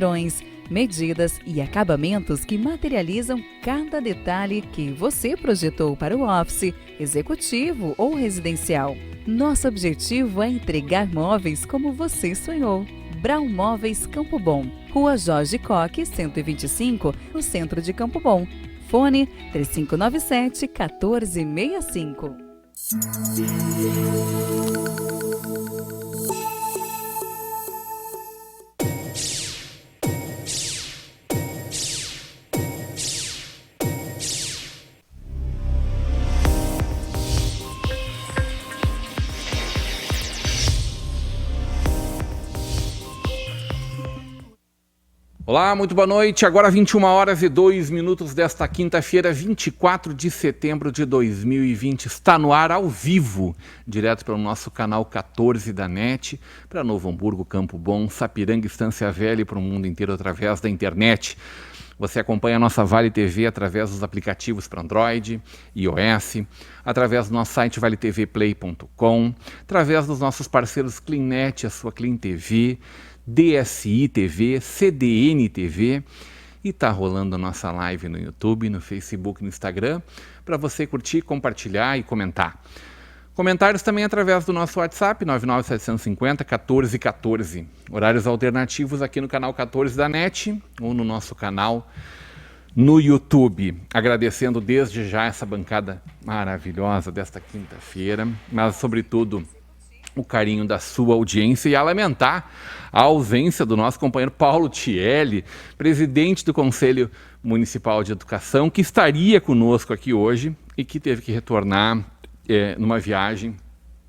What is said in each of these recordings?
padrões, medidas e acabamentos que materializam cada detalhe que você projetou para o office, executivo ou residencial. Nosso objetivo é entregar móveis como você sonhou. Brown Móveis Campo Bom, Rua Jorge Coque, 125, no centro de Campo Bom. Fone 3597-1465. Olá, muito boa noite. Agora 21h02 desta quinta-feira, 24 de setembro de 2020. Está no ar ao vivo, direto pelo nosso canal 14 da NET, para Novo Hamburgo, Campo Bom, Sapiranga, Estância Velha e para o mundo inteiro através da internet. Você acompanha a nossa Vale TV através dos aplicativos para Android, iOS, através do nosso site valetvplay.com, através dos nossos parceiros Cleannet, a sua Clean TV, DSI TV, CDN TV, e está rolando a nossa live no YouTube, no Facebook, no Instagram, para você curtir, compartilhar e comentar. Comentários também através do nosso WhatsApp, 99750-1414. Horários alternativos aqui no canal 14 da NET ou no nosso canal no YouTube. Agradecendo desde já essa bancada maravilhosa desta quinta-feira, mas sobretudo o carinho da sua audiência e a lamentar a ausência do nosso companheiro Paulo Thielli, presidente do Conselho Municipal de Educação, que estaria conosco aqui hoje e que teve que retornar numa viagem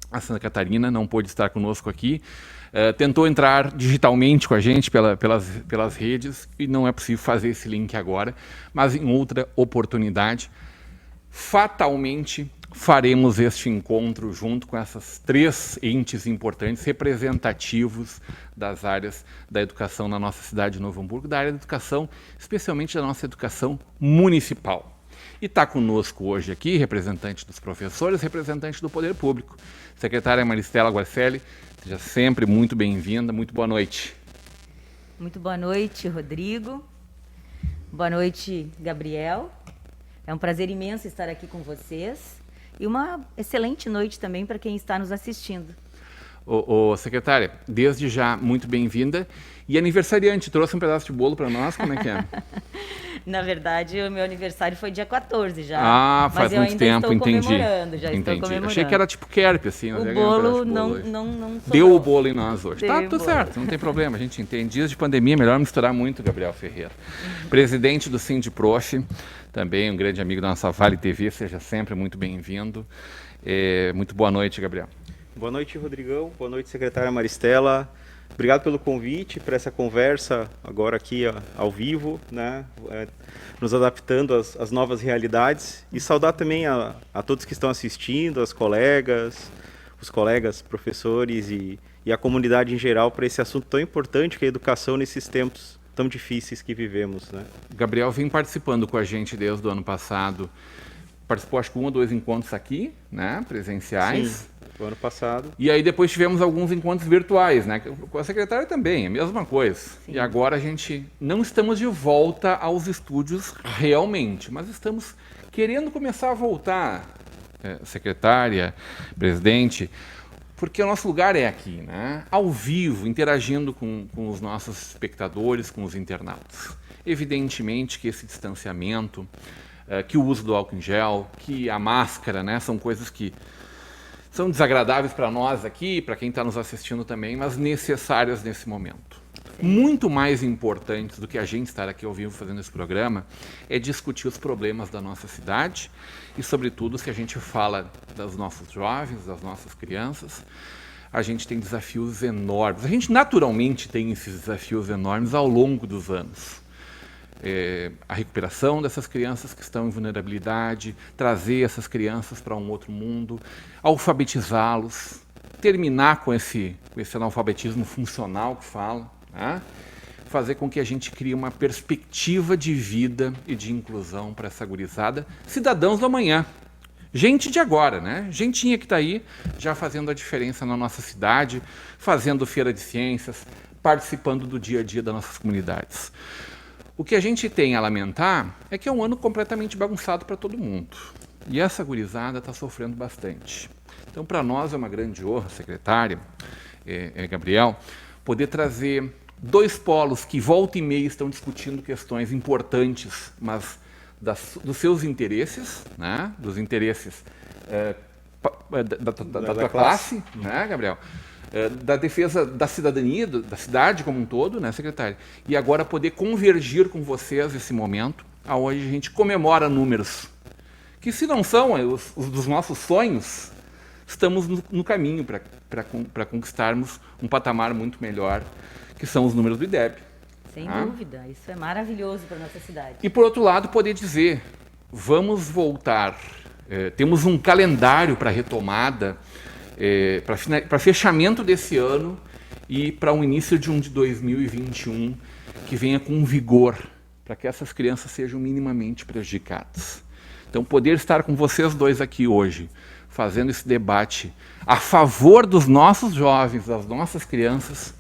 a Santa Catarina, não pôde estar conosco aqui. Tentou entrar digitalmente com a gente pelas redes e não é possível fazer esse link agora, mas em outra oportunidade, fatalmente, faremos este encontro junto com essas três entes importantes, representativos das áreas da educação na nossa cidade de Novo Hamburgo, da área da educação, especialmente da nossa educação municipal. E está conosco hoje aqui, representante dos professores, representante do Poder Público, secretária Maristela Guarcelli. Seja sempre muito bem-vinda, muito boa noite. Muito boa noite, Rodrigo. Boa noite, Gabriel. É um prazer imenso estar aqui com vocês. E uma excelente noite também para quem está nos assistindo. Secretária, desde já, muito bem-vinda. E aniversariante, trouxe um pedaço de bolo para nós? Como é que é? Na verdade, o meu aniversário foi dia 14 já. Ah, faz muito tempo, entendi. Estou comemorando. Achei que era tipo Kerp, assim. O bolo não deu o bolo em nós hoje. Deu tá, tudo certo, não tem problema, a gente entende. Dias de pandemia, melhor misturar muito, Gabriel Ferreira. Presidente do Sindiprof, também um grande amigo da nossa Vale TV, seja sempre muito bem-vindo. Muito boa noite, Gabriel. Boa noite, Rodrigão. Boa noite, secretária Maristela. Obrigado pelo convite para essa conversa agora aqui ao vivo, né? Nos adaptando às novas realidades e saudar também a todos que estão assistindo, os colegas professores e a comunidade em geral para esse assunto tão importante que é a educação nesses tempos tão difíceis que vivemos, né? Gabriel vem participando com a gente desde o ano passado. Participou, acho que 1 ou 2 encontros aqui, né, presenciais. Sim, o ano passado. E aí depois tivemos alguns encontros virtuais, né, com a secretária também, a mesma coisa. Sim. E agora a gente não estamos de volta aos estúdios realmente, mas estamos querendo começar a voltar, secretária, presidente, porque o nosso lugar é aqui, né, ao vivo, interagindo com os nossos espectadores, com os internautas. Evidentemente que esse distanciamento, que o uso do álcool em gel, que a máscara, né, são coisas que são desagradáveis para nós aqui, para quem está nos assistindo também, mas necessárias nesse momento. Sim. Muito mais importantes do que a gente estar aqui ao vivo fazendo esse programa é discutir os problemas da nossa cidade e, sobretudo, se a gente fala dos nossos jovens, das nossas crianças, a gente tem desafios enormes. A gente naturalmente tem esses desafios enormes ao longo dos anos. A recuperação dessas crianças que estão em vulnerabilidade, trazer essas crianças para um outro mundo, alfabetizá-los, terminar com esse analfabetismo funcional que fala, né? Fazer com que a gente crie uma perspectiva de vida e de inclusão para essa gurizada, cidadãos do amanhã. Gente de agora, né? Gentinha que está aí já fazendo a diferença na nossa cidade, fazendo feira de ciências, participando do dia a dia das nossas comunidades. O que a gente tem a lamentar é que é um ano completamente bagunçado para todo mundo. E essa gurizada está sofrendo bastante. Então, para nós é uma grande honra, secretária, Gabriel, poder trazer 2 polos que volta e meia estão discutindo questões importantes, mas dos seus interesses, né? Dos interesses da tua classe, né, Gabriel? Da defesa da cidadania, da cidade como um todo, né, secretária? E agora poder convergir com vocês esse momento, onde a gente comemora números que, se não são os dos nossos sonhos, estamos no caminho para conquistarmos um patamar muito melhor, que são os números do IDEB. Sem dúvida, isso é maravilhoso para a nossa cidade. E, por outro lado, poder dizer, vamos voltar, temos um calendário para retomada, para fechamento desse ano e para o início de 2021, que venha com vigor, para que essas crianças sejam minimamente prejudicadas. Então, poder estar com vocês 2 aqui hoje, fazendo esse debate a favor dos nossos jovens, das nossas crianças,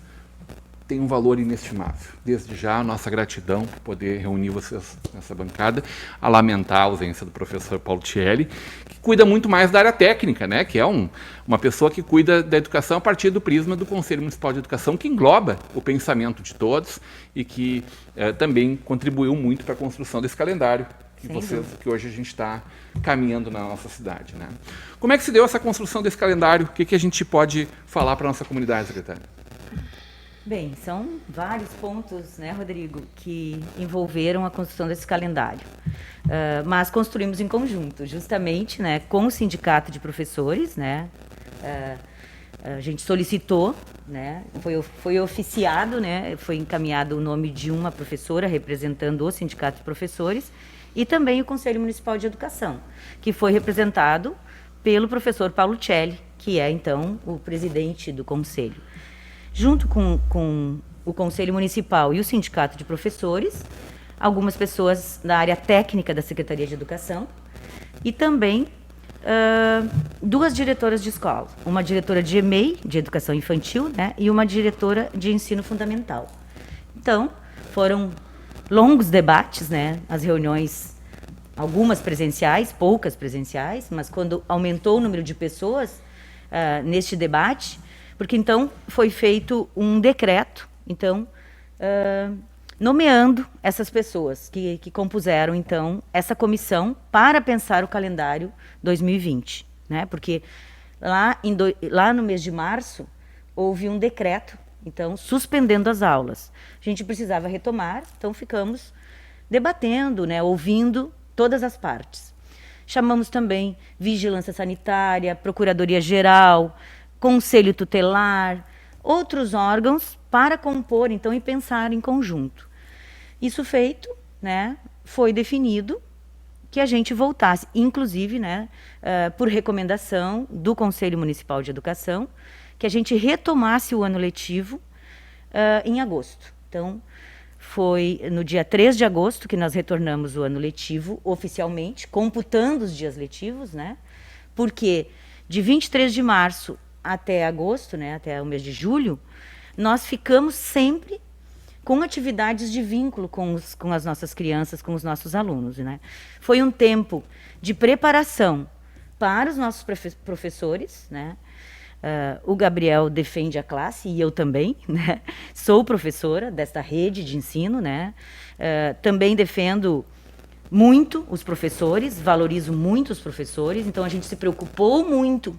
tem um valor inestimável. Desde já, a nossa gratidão por poder reunir vocês nessa bancada, a lamentar a ausência do professor Paulo Tielli, que cuida muito mais da área técnica, né? Que é uma pessoa que cuida da educação a partir do prisma do Conselho Municipal de Educação, que engloba o pensamento de todos e que também contribuiu muito para a construção desse calendário que hoje a gente está caminhando na nossa cidade, né? Como é que se deu essa construção desse calendário? O que a gente pode falar para a nossa comunidade, secretária? Bem, são vários pontos, né, Rodrigo, que envolveram a construção desse calendário. Mas construímos em conjunto, justamente, né, com o sindicato de professores, né, a gente solicitou, né, foi oficiado, né, foi encaminhado o nome de uma professora representando o sindicato de professores e também o Conselho Municipal de Educação, que foi representado pelo professor Paulo Tielli, que é, então, o presidente do conselho. Junto com o Conselho Municipal e o Sindicato de Professores, algumas pessoas da área técnica da Secretaria de Educação e também 2 diretoras de escola, uma diretora de EMEI, de Educação Infantil, né, e uma diretora de Ensino Fundamental. Então, foram longos debates, né, as reuniões, algumas presenciais, poucas presenciais, mas quando aumentou o número de pessoas neste debate, porque então foi feito um decreto, então, nomeando essas pessoas que compuseram, então, essa comissão para pensar o calendário 2020, né? Porque lá no mês de março houve um decreto, então, suspendendo as aulas. A gente precisava retomar, então ficamos debatendo, né, ouvindo todas as partes. Chamamos também Vigilância Sanitária, Procuradoria-Geral, Conselho Tutelar, outros órgãos para compor, então, e pensar em conjunto. Isso feito, né, foi definido que a gente voltasse, inclusive, né, por recomendação do Conselho Municipal de Educação, que a gente retomasse o ano letivo em agosto. Então, foi no dia 3 de agosto que nós retornamos o ano letivo oficialmente, computando os dias letivos, né, porque de 23 de março até agosto, né, até o mês de julho, nós ficamos sempre com atividades de vínculo com as nossas crianças, com os nossos alunos, né? Foi um tempo de preparação para os nossos professores, né? O Gabriel defende a classe e eu também, né? Sou professora desta rede de ensino, né? Também defendo muito os professores, valorizo muito os professores, então a gente se preocupou muito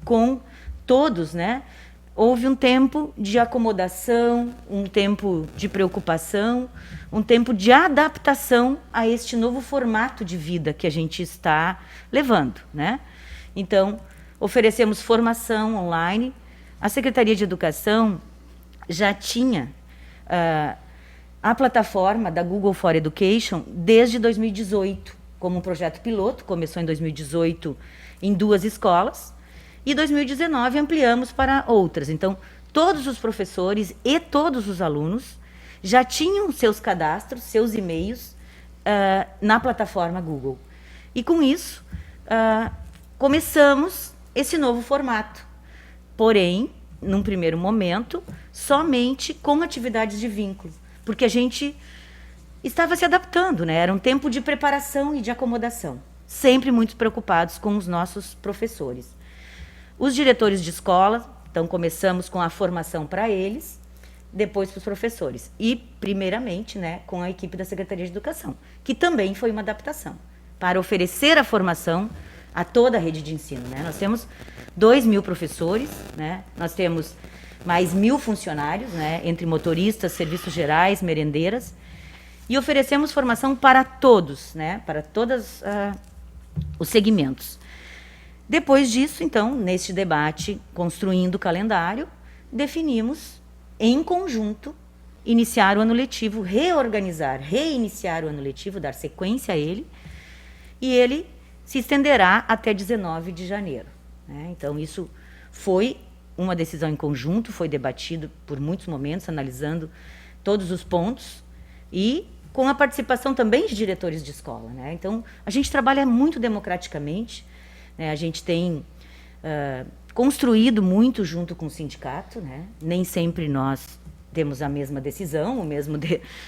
com todos, né? Houve um tempo de acomodação, um tempo de preocupação, um tempo de adaptação a este novo formato de vida que a gente está levando, né? Então, oferecemos formação online. A Secretaria de Educação já tinha a plataforma da Google for Education desde 2018, como um projeto piloto, começou em 2018 em 2 escolas, e 2019 ampliamos para outras. Então, todos os professores e todos os alunos já tinham seus cadastros, seus e-mails na plataforma Google. E com isso, começamos esse novo formato. Porém, num primeiro momento, somente com atividades de vínculo, porque a gente estava se adaptando, né? Era um tempo de preparação e de acomodação, sempre muito preocupados com os nossos professores. Os diretores de escola, então começamos com a formação para eles, depois para os professores e, primeiramente, né, com a equipe da Secretaria de Educação, que também foi uma adaptação, para oferecer a formação a toda a rede de ensino, né? Nós temos 2.000 professores, né? Nós temos mais 1.000 funcionários, né? Entre motoristas, serviços gerais, merendeiras, e oferecemos formação para todos, né? Para todos os segmentos. Depois disso, então, neste debate, construindo o calendário, definimos, em conjunto, iniciar o ano letivo, reiniciar o ano letivo, dar sequência a ele, e ele se estenderá até 19 de janeiro. Né? Então, isso foi uma decisão em conjunto, foi debatido por muitos momentos, analisando todos os pontos, e com a participação também de diretores de escola. Né? Então, a gente trabalha muito democraticamente, né? A gente tem construído muito junto com o sindicato, né? Nem sempre nós temos a mesma decisão,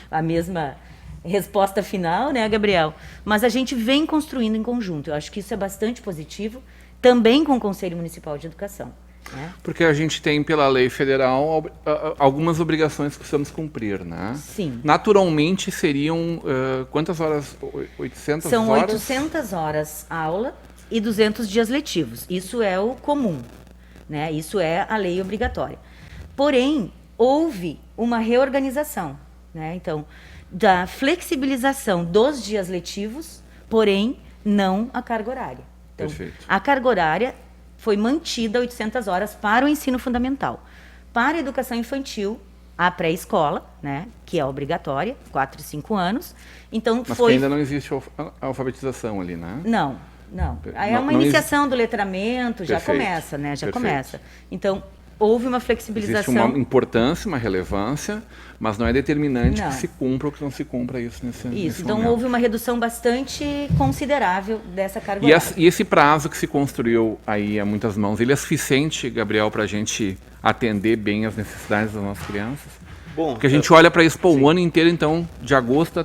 a mesma resposta final, né, Gabriel? Mas a gente vem construindo em conjunto. Eu acho que isso é bastante positivo, também com o Conselho Municipal de Educação. Né? Porque a gente tem, pela lei federal, algumas obrigações que precisamos cumprir, né? Sim. Naturalmente, seriam quantas horas? 800 São horas? 800 horas aula e 200 dias letivos. Isso é o comum, né? Isso é a lei obrigatória. Porém, houve uma reorganização, né? Então, da flexibilização dos dias letivos, porém, não a carga horária. Então, Perfeito. a carga horária foi mantida 800 horas para o ensino fundamental. Para a educação infantil, a pré-escola, né, que é obrigatória, 4 e 5 anos. Então, Mas foi... que ainda não existe a alfabetização ali, né? Não. Aí é Não- uma não iniciação do letramento, já Perfeito. começa, né? Já Perfeito. começa. Então, houve uma Existe flexibilização. uma importância, uma relevância, mas não é determinante Não. que se cumpra ou que não se cumpra isso nesse Isso, então momento. houve uma redução bastante considerável dessa carga E, horária. e esse prazo que se construiu aí a muitas mãos, ele é suficiente, Gabriel, para a gente atender bem as necessidades das nossas crianças? Bom, Porque a gente olha para isso sim. o ano inteiro, então, de agosto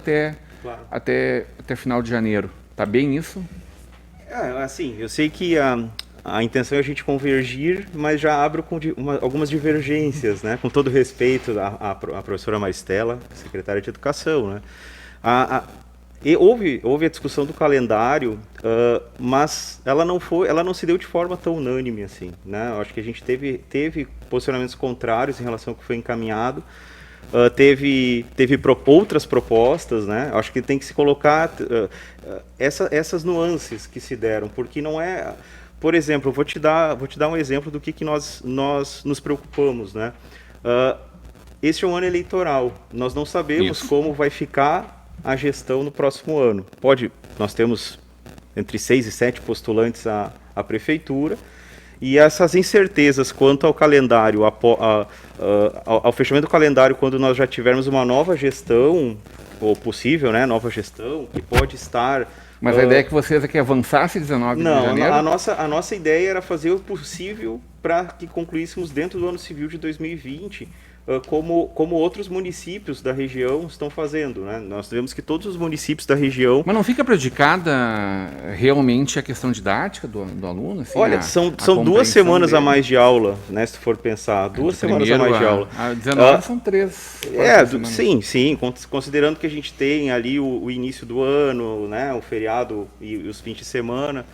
Claro. até final de janeiro. Tá bem isso? Assim, eu sei que a intenção é a gente convergir, mas já abro com algumas divergências, né? Com todo respeito à professora Maristela, secretária de Educação, né? E houve a discussão do calendário, mas ela não se deu de forma tão unânime assim, né? Eu acho que a gente teve posicionamentos contrários em relação ao que foi encaminhado. Teve outras propostas, né? Acho que tem que se colocar essas nuances que se deram, porque não é... Por exemplo, vou te dar um exemplo do que nós nos preocupamos, né? Este é um ano eleitoral, nós não sabemos Isso. como vai ficar a gestão no próximo ano. Nós temos entre 6 e 7 postulantes à prefeitura, e essas incertezas quanto ao calendário, ao fechamento do calendário, quando nós já tivermos uma nova gestão, ou possível, né, nova gestão, que pode estar... Mas a ideia é que vocês é que avançasse 19 de janeiro? Não, a nossa ideia era fazer o possível para que concluíssemos dentro do ano civil de 2020, como outros municípios da região estão fazendo, né? Nós vemos que todos os municípios da região... Mas não fica prejudicada realmente a questão didática do aluno? Assim, Olha, são 2 semanas a mais de aula, né, se for pensar. 2 semanas a mais de aula. A 19 são 3. Sim, considerando que a gente tem ali o início do ano, né, o feriado e os fins de semana,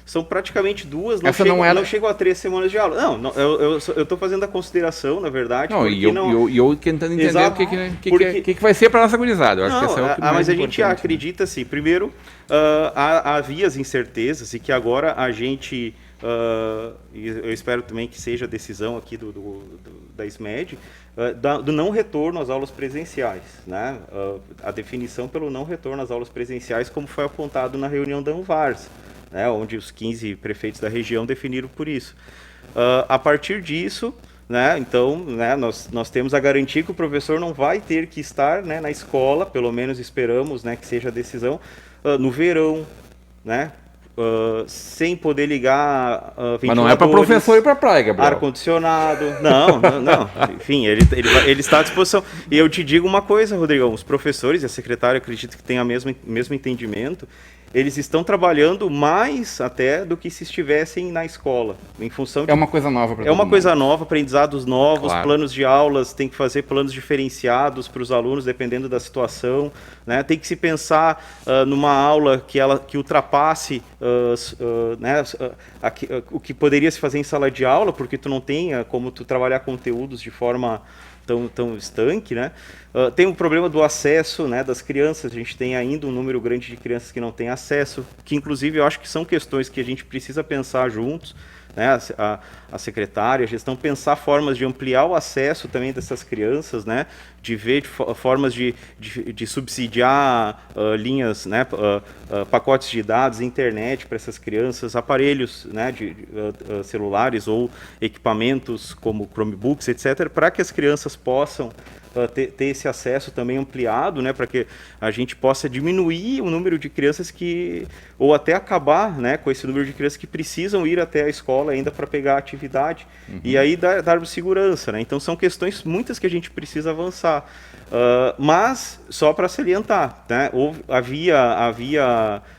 são praticamente 2, não chegam a 3 semanas de aula. Não, eu estou fazendo a consideração, na verdade. Não, e eu tentando entender Exato. o que vai ser para a nossa gurizada. Eu acho que esse é o que mais mas a importante, gente acredita assim, primeiro, havia as incertezas e que agora a gente, eu espero também que seja a decisão aqui da SMED, do não retorno às aulas presenciais, né? A definição pelo não retorno às aulas presenciais, como foi apontado na reunião da Anvars, né, onde os 15 prefeitos da região definiram por isso. A partir disso, né, então, né, nós temos a garantia que o professor não vai ter que estar, né, na escola, pelo menos esperamos, né, que seja a decisão, no verão, né, sem poder ligar ventiladores. Mas não é para professor ir para a praia, Gabriel. Ar-condicionado. Não. Enfim, ele está à disposição. E eu te digo uma coisa, Rodrigão, os professores e a secretária, acredito que tenham o mesmo entendimento, eles estão trabalhando mais até do que se estivessem na escola, em função de... É uma coisa nova para todo É uma mundo. coisa nova, aprendizados novos, Claro. Planos de aulas, tem que fazer planos diferenciados para os alunos, dependendo da situação, né? Tem que se pensar numa aula que ultrapasse né, o que poderia se fazer em sala de aula, porque tu não tem como tu trabalhar conteúdos de forma tão estanque, né? Tem o problema do acesso, né, das crianças. A gente tem ainda um número grande de crianças que não têm acesso, que inclusive eu acho que são questões que a gente precisa pensar juntos, né, a secretária, a gestão, pensar formas de ampliar o acesso também dessas crianças, né, de ver formas de subsidiar linhas, né, pacotes de dados, internet para essas crianças, aparelhos, né, de celulares ou equipamentos como Chromebooks, etc., para que as crianças possam ter esse acesso também ampliado, né, para que a gente possa diminuir o número de crianças ou até acabar, né, com esse número de crianças que precisam ir até a escola ainda para pegar a atividade, e aí dar segurança, né? Então são questões muitas que a gente precisa avançar, mas só para salientar, né,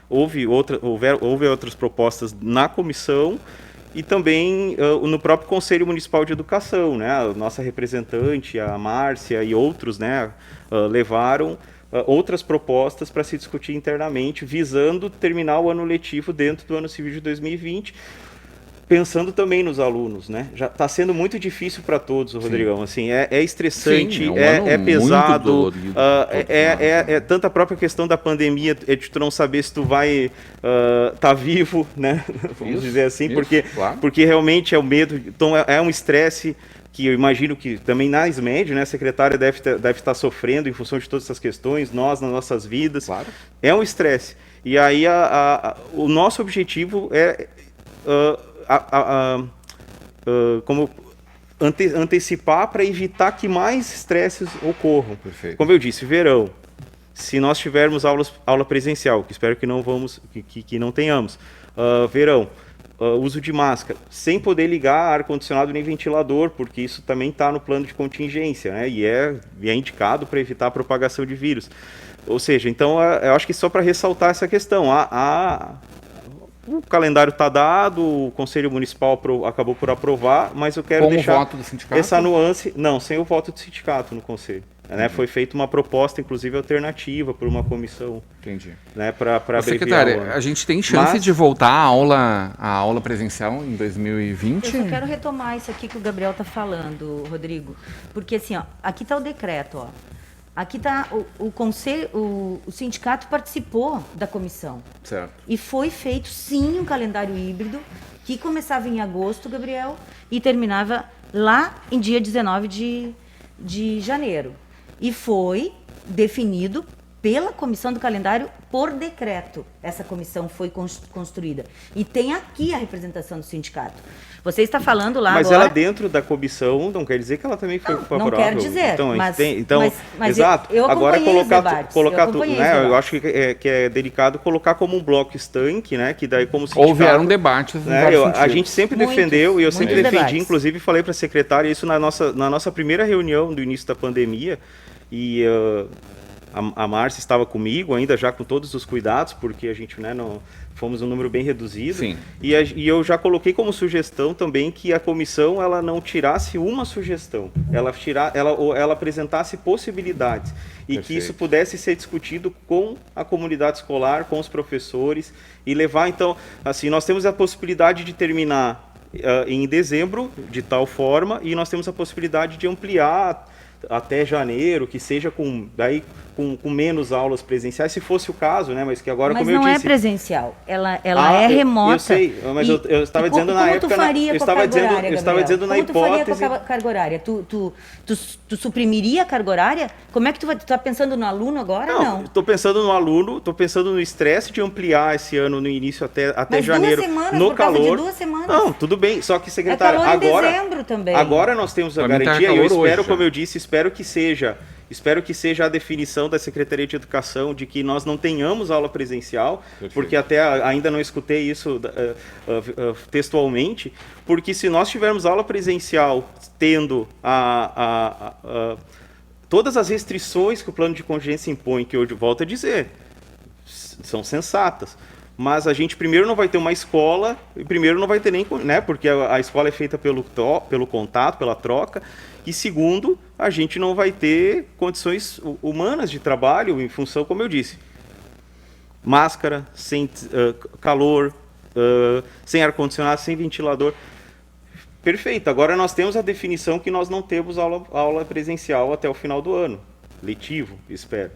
houve outras propostas na comissão, e também no próprio Conselho Municipal de Educação, né, a nossa representante, a Márcia e outros, né, levaram outras propostas para se discutir internamente, visando terminar o ano letivo dentro do ano civil de 2020, pensando também nos alunos, né? Já está sendo muito difícil para todos, Rodrigão. Assim, é estressante, Sim, é um ano pesado, muito dolorido, tanto a própria questão da pandemia, de tu não saber se tu vai tá vivo, né? Vamos dizer assim, claro. porque realmente é o medo, então é um estresse que eu imagino que também na SMED, né, a secretária deve estar sofrendo em função de todas essas questões, nós nas nossas vidas. Claro. É um estresse. E aí o nosso objetivo é como antecipar para evitar que mais estresses ocorram. Perfeito. Como eu disse, verão, se nós tivermos aula presencial, que espero que não tenhamos, verão, uso de máscara, sem poder ligar ar-condicionado nem ventilador, porque isso também está no plano de contingência, né? E é indicado para evitar a propagação de vírus. Ou seja, então eu acho que só para ressaltar essa questão, o calendário está dado, o Conselho Municipal acabou por aprovar, mas eu quero deixar o voto do sindicato? Essa nuance, não, sem o voto do sindicato no Conselho. Né? Foi feita uma proposta, inclusive alternativa, por uma comissão. Entendi. Né, para abreviar. Secretária, a gente tem chance de voltar à aula presencial em 2020? Eu só quero retomar isso aqui que o Gabriel está falando, Rodrigo. Porque assim, ó, aqui está o decreto, ó. Aqui está o conselho, o sindicato participou da comissão. Certo. E foi feito, sim, um calendário híbrido que começava em agosto, Gabriel, e terminava lá em dia 19 de janeiro. E foi definido pela comissão do calendário por decreto. Essa comissão foi construída. E tem aqui a representação do sindicato. Você está falando lá mas agora... ela dentro da comissão não quer dizer que ela também foi favorável. Não quer dizer, então, mas exato. eu agora colocar tudo, né? Eu acho que é delicado colocar como um bloco estanque, né? Que daí como sindicato, houveram debates, né? A gente sempre defendeu, e eu sempre defendi, debates. inclusive falei para a secretária isso na nossa primeira reunião do início da pandemia, e a Márcia estava comigo, ainda já com todos os cuidados, porque a gente, né, fomos um número bem reduzido. Sim. E eu já coloquei como sugestão também que a comissão ela não tirasse uma sugestão, ela apresentasse possibilidades. E Perfeito. Que isso pudesse ser discutido com a comunidade escolar, com os professores, e levar, então, assim, nós temos a possibilidade de terminar em dezembro, de tal forma, e nós temos a possibilidade de ampliar até janeiro, que seja com menos aulas presenciais, se fosse o caso, né? Mas que agora, como eu disse... Mas não é presencial, ela é remota. Eu sei, mas eu estava dizendo na época... Como tu faria com a carga horária, eu estava dizendo na hipótese... Como tu faria com a carga horária? Tu suprimiria a carga horária? Como é que tu está pensando no aluno agora? Não. Estou pensando no aluno, estou pensando no estresse de ampliar esse ano no início até mas janeiro, 2 semanas, no por causa calor. de 2 semanas. Não, tudo bem, só que, secretária, calor em dezembro também. Agora nós temos a Vai garantia, calor eu espero, hoje, como eu disse, espero que seja Espero que seja a definição da Secretaria de Educação de que nós não tenhamos aula presencial, Perfeito. porque até ainda não escutei isso textualmente, porque se nós tivermos aula presencial tendo todas as restrições que o plano de contingência impõe, que eu volto a dizer, são sensatas. Mas a gente primeiro não vai ter uma escola, e primeiro não vai ter nem, né, porque a escola é feita pelo contato, pela troca, e segundo, a gente não vai ter condições humanas de trabalho em função, como eu disse, máscara, sem calor, sem ar-condicionado, sem ventilador. Perfeito, agora nós temos a definição que nós não temos aula presencial até o final do ano, letivo, espero.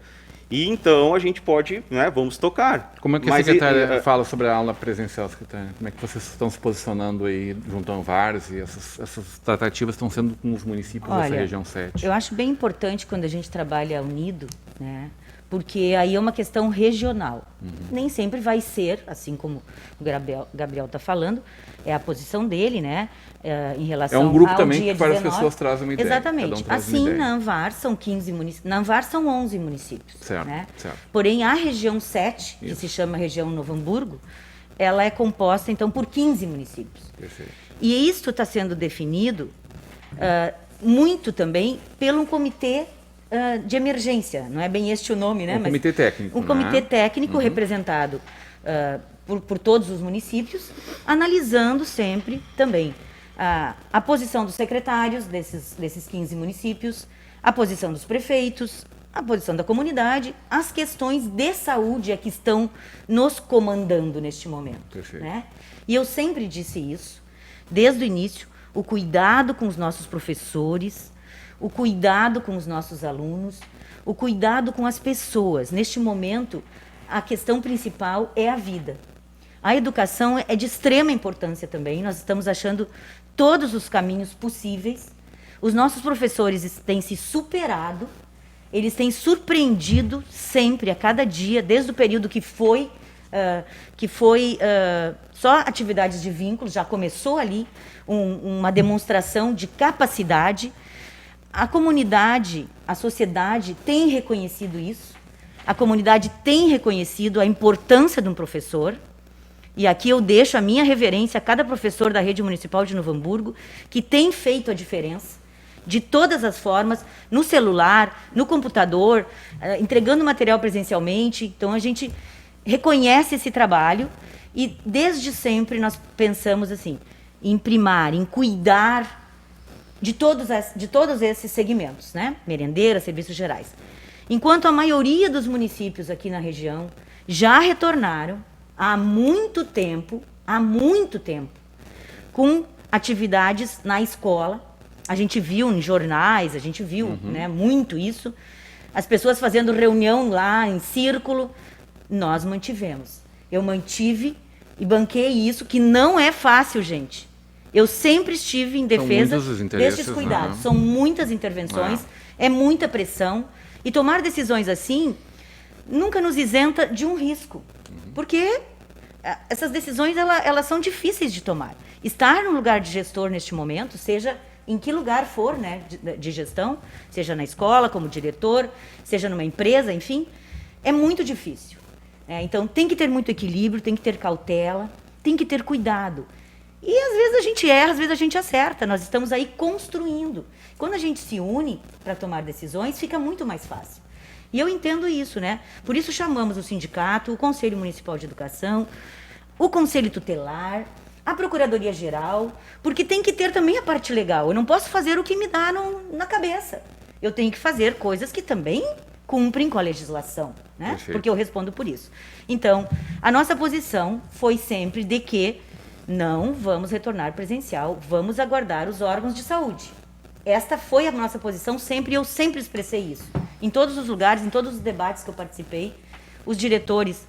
E então a gente pode, né, vamos tocar. Como é que a secretária fala sobre a aula presencial, secretária? Como é que vocês estão se posicionando aí junto à Anvars e essas tratativas estão sendo com os municípios dessa região 7? Eu acho bem importante quando a gente trabalha unido, né? Porque aí é uma questão regional. Nem sempre vai ser, assim como o Gabriel está falando, é a posição dele, né? Em relação ao É um grupo ao também dia que várias 19. pessoas trazem uma ideia. Exatamente. Assim, na Anvars são 15 municípios. Na Anvars são 11 municípios. Certo, né? certo. Porém, a região 7, que se chama região Novo Hamburgo, ela é composta, então, por 15 municípios. Perfeito. E isto está sendo definido muito também pelo comitê de emergência, não é bem este o nome, né? Um comitê técnico. Um comitê técnico representado por todos os municípios, analisando sempre também a posição dos secretários desses 15 municípios, a posição dos prefeitos, a posição da comunidade, as questões de saúde é que estão nos comandando neste momento. Perfeito. Né? E eu sempre disse isso, desde o início, o cuidado com os nossos professores, o cuidado com os nossos alunos, o cuidado com as pessoas. Neste momento, a questão principal é a vida. A educação é de extrema importância também. Nós estamos achando todos os caminhos possíveis. Os nossos professores têm se superado, eles têm surpreendido sempre, a cada dia, desde o período que foi só atividades de vínculo, já começou ali uma demonstração de capacidade. A comunidade, a sociedade tem reconhecido isso, a comunidade tem reconhecido a importância de um professor, e aqui eu deixo a minha reverência a cada professor da rede municipal de Novo Hamburgo, que tem feito a diferença, de todas as formas, no celular, no computador, entregando material presencialmente. Então a gente reconhece esse trabalho e desde sempre nós pensamos assim, em primar, em cuidar de todos esses segmentos, né? Merendeiras, serviços gerais. Enquanto a maioria dos municípios aqui na região já retornaram há muito tempo, com atividades na escola. A gente viu em jornais, a gente viu, né, muito isso. As pessoas fazendo reunião lá em círculo. Nós mantivemos. Eu mantive e banquei isso, que não é fácil, gente. Eu sempre estive em defesa destes cuidados. São muitas intervenções, é muita pressão. E tomar decisões assim nunca nos isenta de um risco. Porque essas decisões elas são difíceis de tomar. Estar no lugar de gestor neste momento, seja em que lugar for, né, de gestão, seja na escola, como diretor, seja numa empresa, enfim, é muito difícil. Então tem que ter muito equilíbrio, tem que ter cautela, tem que ter cuidado. E às vezes a gente erra, às vezes a gente acerta. Nós estamos aí construindo. Quando a gente se une para tomar decisões, fica muito mais fácil. E eu entendo isso, né? Por isso chamamos o sindicato, o Conselho Municipal de Educação, o Conselho Tutelar, a Procuradoria-Geral, porque tem que ter também a parte legal. Eu não posso fazer o que me dá na cabeça. Eu tenho que fazer coisas que também cumprem com a legislação, né? Porque eu respondo por isso. Então, a nossa posição foi sempre de que não vamos retornar presencial, vamos aguardar os órgãos de saúde. Esta foi a nossa posição sempre, e eu sempre expressei isso. Em todos os lugares, em todos os debates que eu participei, os diretores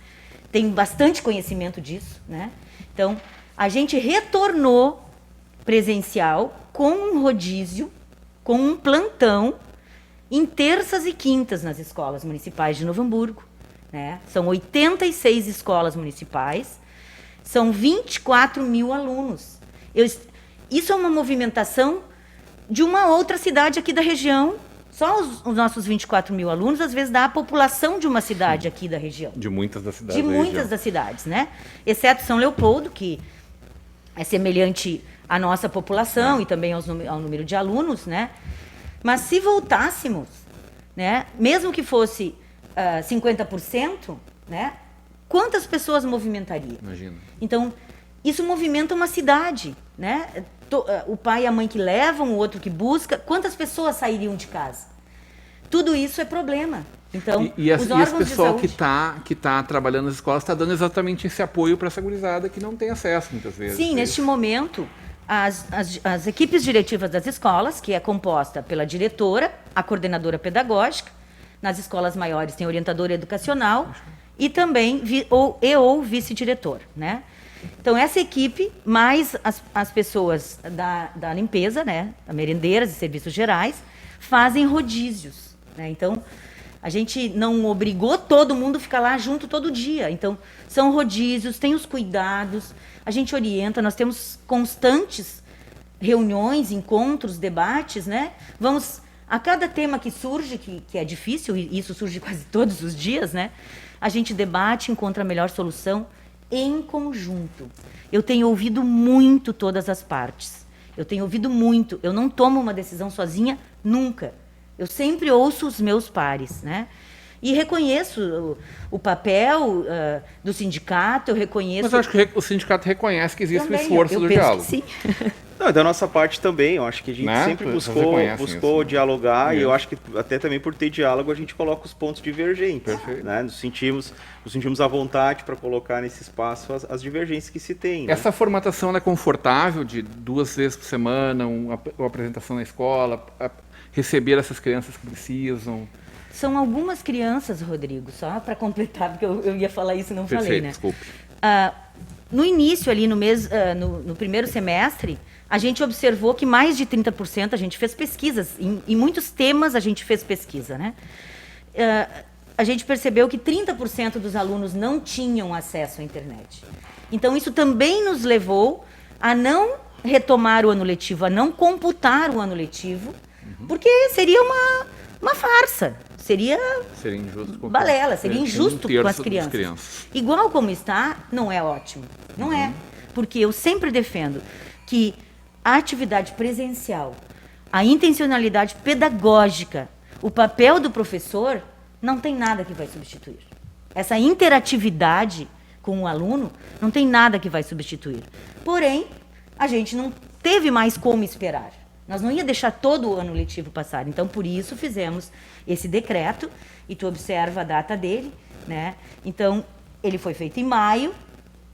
têm bastante conhecimento disso, né? Então, a gente retornou presencial com um rodízio, com um plantão, em terças e quintas nas escolas municipais de Novo Hamburgo, né? São 86 escolas municipais, são 24 mil alunos. Isso é uma movimentação de uma outra cidade aqui da região Só os nossos 24 mil alunos, às vezes, dá a população de uma cidade aqui da região. De muitas das cidades. De muitas das cidades, né? Exceto São Leopoldo, que é semelhante à nossa população e também ao número de alunos, né? Mas se voltássemos, né, mesmo que fosse 50%, né, quantas pessoas movimentaria? Imagina. Então, isso movimenta uma cidade, né? O pai e a mãe que levam, o outro que busca, quantas pessoas sairiam de casa? Tudo isso é problema. Então, e os órgãos esse pessoal de saúde... que tá trabalhando nas escolas está dando exatamente esse apoio para essa gurizada que não tem acesso muitas vezes. Sim, neste momento, as equipes diretivas das escolas, que é composta pela diretora, a coordenadora pedagógica, nas escolas maiores tem orientadora educacional e também ou vice-diretor, né? Então, essa equipe, mais as pessoas da limpeza, né, merendeiras e serviços gerais, fazem rodízios, né? Então, a gente não obrigou todo mundo a ficar lá junto todo dia. Então, são rodízios, tem os cuidados, a gente orienta, nós temos constantes reuniões, encontros, debates, né? Vamos, a cada tema que surge, que é difícil, e isso surge quase todos os dias, né? A gente debate, encontra a melhor solução em conjunto. Eu tenho ouvido muito todas as partes. Eu tenho ouvido muito. Eu não tomo uma decisão sozinha, nunca. Eu sempre ouço os meus pares, né? E reconheço o papel do sindicato, eu reconheço... Mas eu acho que o sindicato reconhece que existe também, um esforço do diálogo. Sim. Não, da nossa parte também, eu acho que a gente Né? sempre Vocês buscou reconhecem isso, né? dialogar, e Isso. eu acho que até também por ter diálogo a gente coloca os pontos divergentes. Perfeito. Né? Nos sentimos à vontade para colocar nesse espaço as divergências que se tem. Né? Essa formatação ela é confortável, de 2 vezes por semana, uma apresentação na escola, receber essas crianças que precisam. São algumas crianças, Rodrigo, só para completar, porque eu ia falar isso e não Perfeito, falei, né? desculpe. No início, ali no primeiro semestre, a gente observou que mais de 30%, a gente fez pesquisas, em muitos temas a gente fez pesquisa, né? A gente percebeu que 30% dos alunos não tinham acesso à internet. Então, isso também nos levou a não retomar o ano letivo, a não computar o ano letivo, porque seria uma farsa, seria injusto com balela, seria um injusto terço com as das crianças. Igual como está, não é ótimo. Não é. Porque eu sempre defendo que a atividade presencial, a intencionalidade pedagógica, o papel do professor, não tem nada que vai substituir. Essa interatividade com o aluno não tem nada que vai substituir. Porém, a gente não teve mais como esperar. Nós não ia deixar todo o ano letivo passar. Então, por isso, fizemos esse decreto, e tu observa a data dele, né? Então, ele foi feito em maio,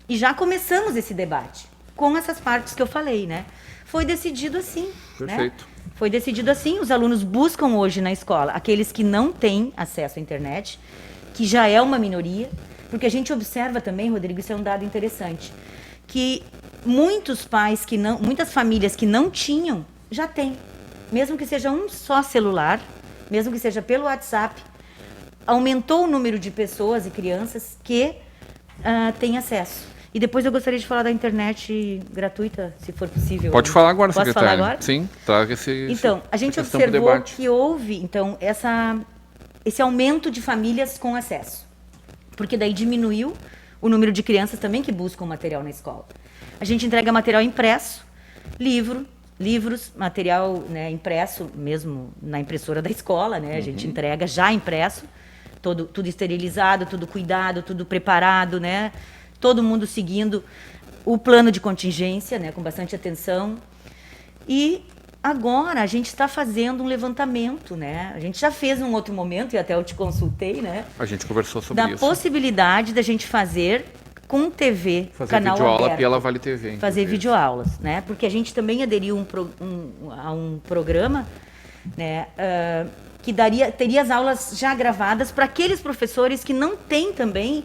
e já começamos esse debate, com essas partes que eu falei, né? Foi decidido assim. Perfeito. Né? Foi decidido assim. Os alunos buscam hoje na escola aqueles que não têm acesso à internet, que já é uma minoria, porque a gente observa também, Rodrigo, isso é um dado interessante, que muitas famílias que não tinham, já têm. Mesmo que seja um só celular, mesmo que seja pelo WhatsApp, aumentou o número de pessoas e crianças que têm acesso. E depois eu gostaria de falar da internet gratuita, se for possível. Pode falar agora, Posso secretária. falar agora? Sim, traga esse. Então, a gente essa questão pro observou debate. que houve, então, esse aumento de famílias com acesso. Porque daí diminuiu o número de crianças também que buscam material na escola. A gente entrega material impresso, livros, material, né, impresso mesmo na impressora da escola, né? A gente entrega já impresso, tudo esterilizado, tudo cuidado, tudo preparado, né? Todo mundo seguindo o plano de contingência, né, com bastante atenção. E agora a gente está fazendo um levantamento, né? A gente já fez num outro momento, e até eu te consultei, né? A gente conversou sobre Da isso. possibilidade da gente fazer com TV, Fazer canal videoaula aberto. pela Vale TV. Fazer inclusive. videoaulas, né? Porque a gente também aderiu a um programa, né, que teria as aulas já gravadas para aqueles professores que não têm também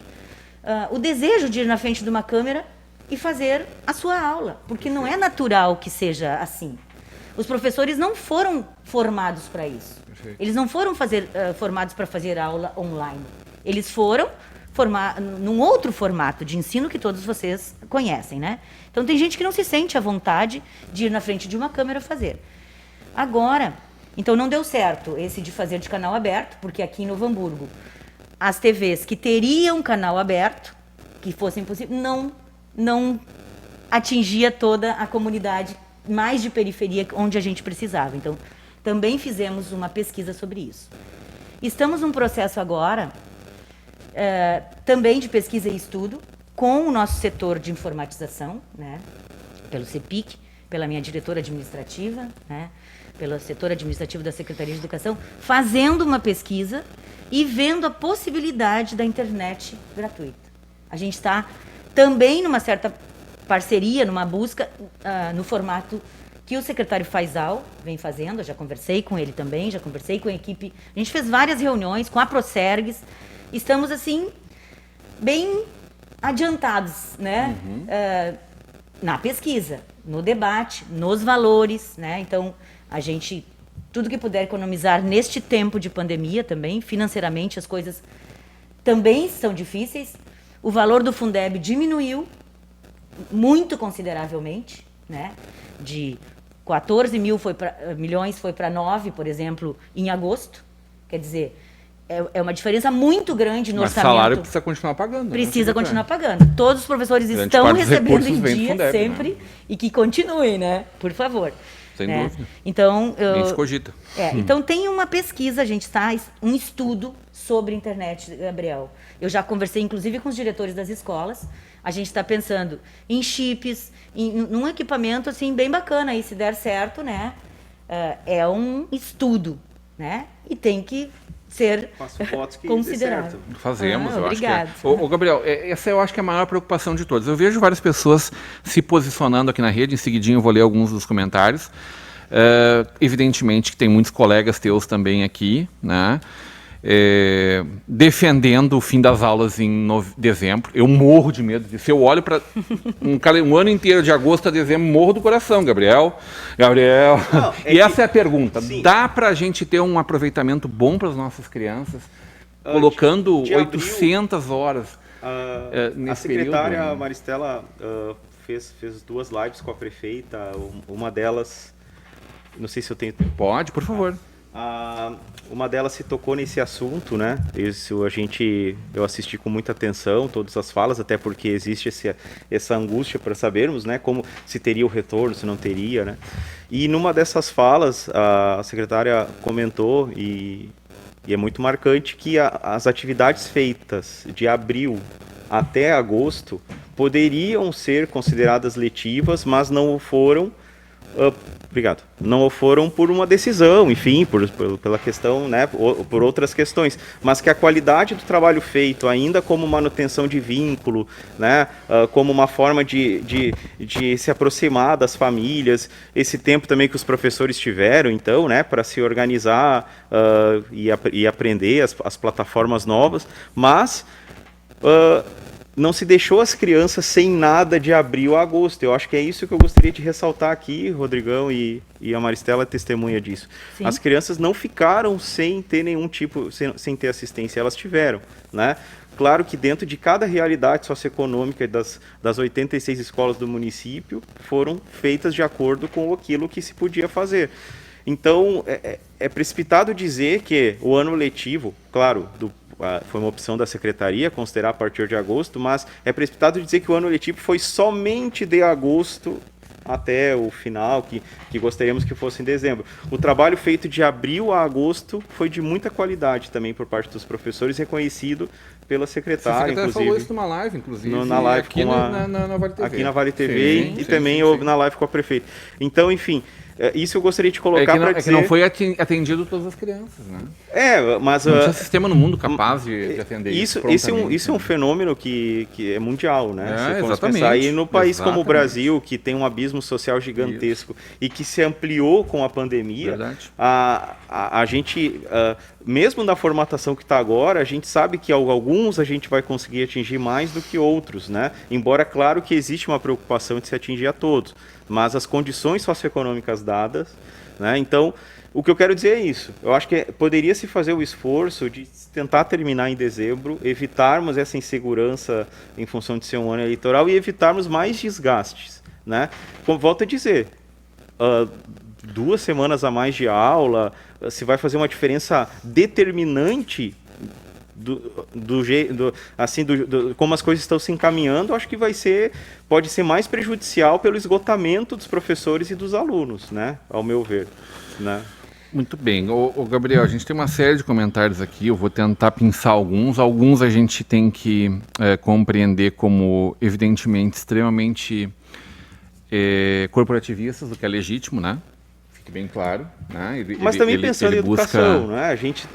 o desejo de ir na frente de uma câmera e fazer a sua aula, porque não é natural que seja assim. Os professores não foram formados para isso. Perfeito. Eles não foram formados para fazer aula online. Eles foram num outro formato de ensino que todos vocês conhecem, né? Então tem gente que não se sente à vontade de ir na frente de uma câmera fazer. Agora, Então não deu certo esse de fazer de canal aberto, porque aqui em Novo Hamburgo, as TVs que teriam canal aberto, que fossem possível, não atingia toda a comunidade mais de periferia onde a gente precisava. Então, também fizemos uma pesquisa sobre isso. Estamos num processo agora, também de pesquisa e estudo, com o nosso setor de informatização, né, pelo CEPIC, pela minha diretora administrativa, né, pelo setor administrativo da Secretaria de Educação, fazendo uma pesquisa e vendo a possibilidade da internet gratuita. A gente está também numa certa parceria, numa busca no formato que o secretário Faisal vem fazendo. Eu já conversei com ele também, já conversei com a equipe. A gente fez várias reuniões com a Procergs. Estamos, assim, bem adiantados, né? Na pesquisa, no debate, nos valores, né? Então, a gente, tudo que puder economizar neste tempo de pandemia também, financeiramente as coisas também são difíceis. O valor do Fundeb diminuiu muito consideravelmente, né? De 14 milhões foi para 9, por exemplo, em agosto. Quer dizer, é uma diferença muito grande no orçamento. Mas salário precisa continuar pagando. Precisa continuar pagando. Todos os professores estão recebendo em dia Fundeb, sempre, né? E que continuem, né? Por favor. Sem né? dúvida. Então, Nem se cogita. Então tem uma pesquisa, a gente está, um estudo sobre internet, Gabriel. Eu já conversei, inclusive, com os diretores das escolas. A gente está pensando em chips, num equipamento assim bem bacana aí, se der certo, né? É um estudo, né? E tem que ser considerado. Fazemos, eu obrigado. acho que Ô, Gabriel, essa eu acho que é a maior preocupação de todos. Eu vejo várias pessoas se posicionando aqui na rede, em seguidinho eu vou ler alguns dos comentários. Evidentemente que tem muitos colegas teus também aqui, né? Defendendo o fim das aulas em dezembro. Eu morro de medo disso. Eu olho para um ano inteiro, de agosto a dezembro, morro do coração, Gabriel. Não, essa é a pergunta. Sim. Dá para a gente ter um aproveitamento bom para as nossas crianças, colocando 800 horas nesse período? A secretária Maristela fez 2 lives com a prefeita. Uma delas, não sei se eu tenho... Pode, por favor. Uma delas se tocou nesse assunto, né? Eu assisti com muita atenção todas as falas, até porque existe essa angústia para sabermos, né, como se teria o retorno, se não teria, né? E numa dessas falas, a secretária comentou, e é muito marcante, que as atividades feitas de abril até agosto poderiam ser consideradas letivas, mas não o foram. Obrigado. Não foram por uma decisão, enfim, pela questão, né, por outras questões, mas que a qualidade do trabalho feito, ainda como manutenção de vínculo, né, como uma forma de se aproximar das famílias, esse tempo também que os professores tiveram, então, né, para se organizar e aprender as plataformas novas, mas não se deixou as crianças sem nada de abril a agosto. Eu acho que é isso que eu gostaria de ressaltar aqui, Rodrigão e a Maristela é testemunha disso. Sim. As crianças não ficaram sem ter nenhum tipo, sem ter assistência, elas tiveram, né? Claro que dentro de cada realidade socioeconômica das 86 escolas do município, foram feitas de acordo com aquilo que se podia fazer. Então, é precipitado dizer que o ano letivo, claro, foi uma opção da secretaria considerar a partir de agosto, mas é precipitado dizer que o ano letivo foi somente de agosto até o final, que gostaríamos que fosse em dezembro. O trabalho feito de abril a agosto foi de muita qualidade também por parte dos professores, reconhecido pela secretária, inclusive. A secretária falou isso numa live, inclusive. Na live aqui na Vale TV. Aqui na Vale TV e também na live com a prefeita. Então, enfim, isso eu gostaria de colocar para dizer... É que não foi atendido todas as crianças, né? Mas... Não tinha sistema no mundo capaz de atender isso. Isso é um fenômeno que é mundial, né? Exatamente. E no país como o Brasil, que tem um abismo social gigantesco e que se ampliou com a pandemia, a gente, mesmo na formatação que está agora, a gente sabe que alguns a gente vai conseguir atingir mais do que outros, né? Embora, claro, que existe uma preocupação de se atingir a todos, mas as condições socioeconômicas dadas, né? Então, o que eu quero dizer é isso. Eu acho que poderia se fazer o esforço de tentar terminar em dezembro, evitarmos essa insegurança em função de ser um ano eleitoral e evitarmos mais desgastes, né? Como volto a dizer, 2 semanas a mais de aula, se vai fazer uma diferença determinante como as coisas estão se encaminhando, acho que pode ser mais prejudicial pelo esgotamento dos professores e dos alunos, né? Ao meu ver, né? Muito bem. Ô, Gabriel, a gente tem uma série de comentários aqui, eu vou tentar pensar alguns. Alguns a gente tem que compreender como, evidentemente, extremamente corporativistas, o que é legítimo, né? Fique bem claro. Né? Mas também pensando em educação, né? A gente,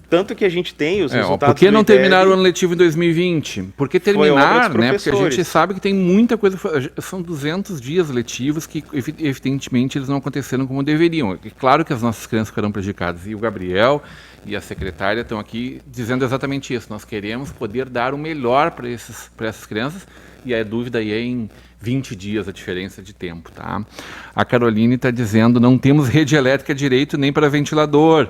tanto que a gente tem os resultados. Por que não terminar o ano letivo em 2020? Por que terminar, né? Porque a gente sabe que tem muita coisa. São 200 dias letivos que, evidentemente, eles não aconteceram como deveriam. É claro que as nossas crianças ficarão prejudicadas. E o Gabriel e a secretária estão aqui dizendo exatamente isso. Nós queremos poder dar o melhor para essas crianças. E a dúvida aí é em 20 dias a diferença de tempo, tá? A Caroline está dizendo, não temos rede elétrica direito nem para ventilador.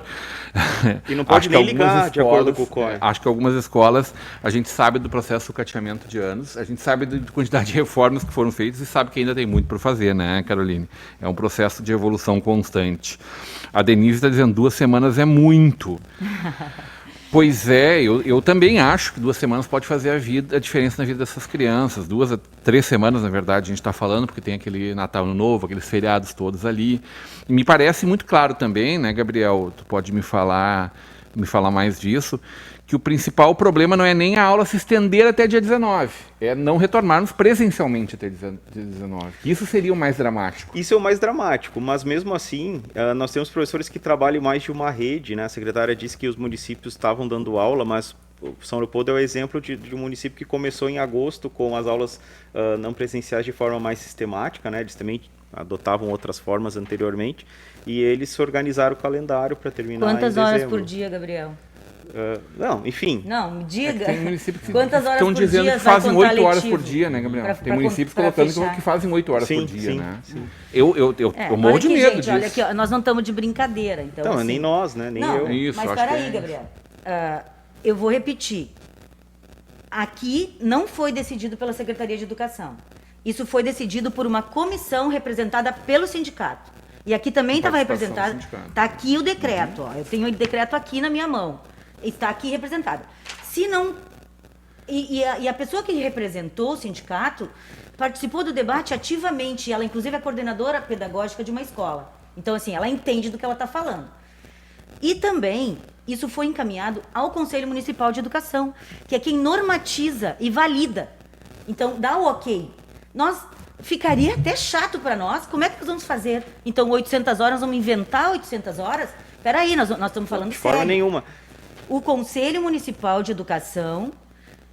E não pode nem ligar, de acordo com o COE. Acho que algumas escolas, a gente sabe do processo de sucateamento de anos, a gente sabe da quantidade de reformas que foram feitas e sabe que ainda tem muito para fazer, né, Caroline? É um processo de evolução constante. A Denise está dizendo, 2 semanas é muito. Pois é, eu também acho que 2 semanas pode fazer a diferença na vida dessas crianças. 2 a 3 semanas, na verdade, a gente está falando, porque tem aquele Natal, Ano Novo, aqueles feriados todos ali. E me parece muito claro também, né, Gabriel, tu pode me falar mais disso, que o principal problema não é nem a aula se estender até dia 19, é não retornarmos presencialmente até dia 19. Isso seria o mais dramático. Isso é o mais dramático, mas mesmo assim, nós temos professores que trabalham mais de uma rede, né? A secretária disse que os municípios estavam dando aula, mas São Leopoldo é o exemplo de um município que começou em agosto com as aulas não presenciais de forma mais sistemática, né? Eles também adotavam outras formas anteriormente, e eles se organizaram o calendário para terminar Quantas horas por dia, Gabriel? Não, enfim. Não, me diga. Tem municípios que Quantas horas estão por dizendo dia que fazem 8 horas letivo? por dia, né, Gabriel? Tem municípios pra colocando fechar. que fazem 8 horas Sim, por dia, sim, né? sim. Eu morro de medo disso. Olha aqui, ó, nós não estamos de brincadeira. Então, assim, Nem nós, né? Nem não, eu. Isso, mas acho espera que aí, é Gabriel. Eu vou repetir. Aqui não foi decidido pela Secretaria de Educação. Isso foi decidido por uma comissão representada pelo sindicato. E aqui também estava representado. Está aqui o decreto. Ó, eu tenho o decreto aqui na minha mão. Está aqui representada. Se não... E a pessoa que representou o sindicato participou do debate ativamente. Ela, inclusive, é coordenadora pedagógica de uma escola. Então, assim, ela entende do que ela está falando. E também, isso foi encaminhado ao Conselho Municipal de Educação, que é quem normatiza e valida. Então, dá o ok. Ficaria até chato para nós. Como é que nós vamos fazer? Então, 800 horas, vamos inventar 800 horas? Espera aí, nós estamos falando sério. De forma nenhuma. O Conselho Municipal de Educação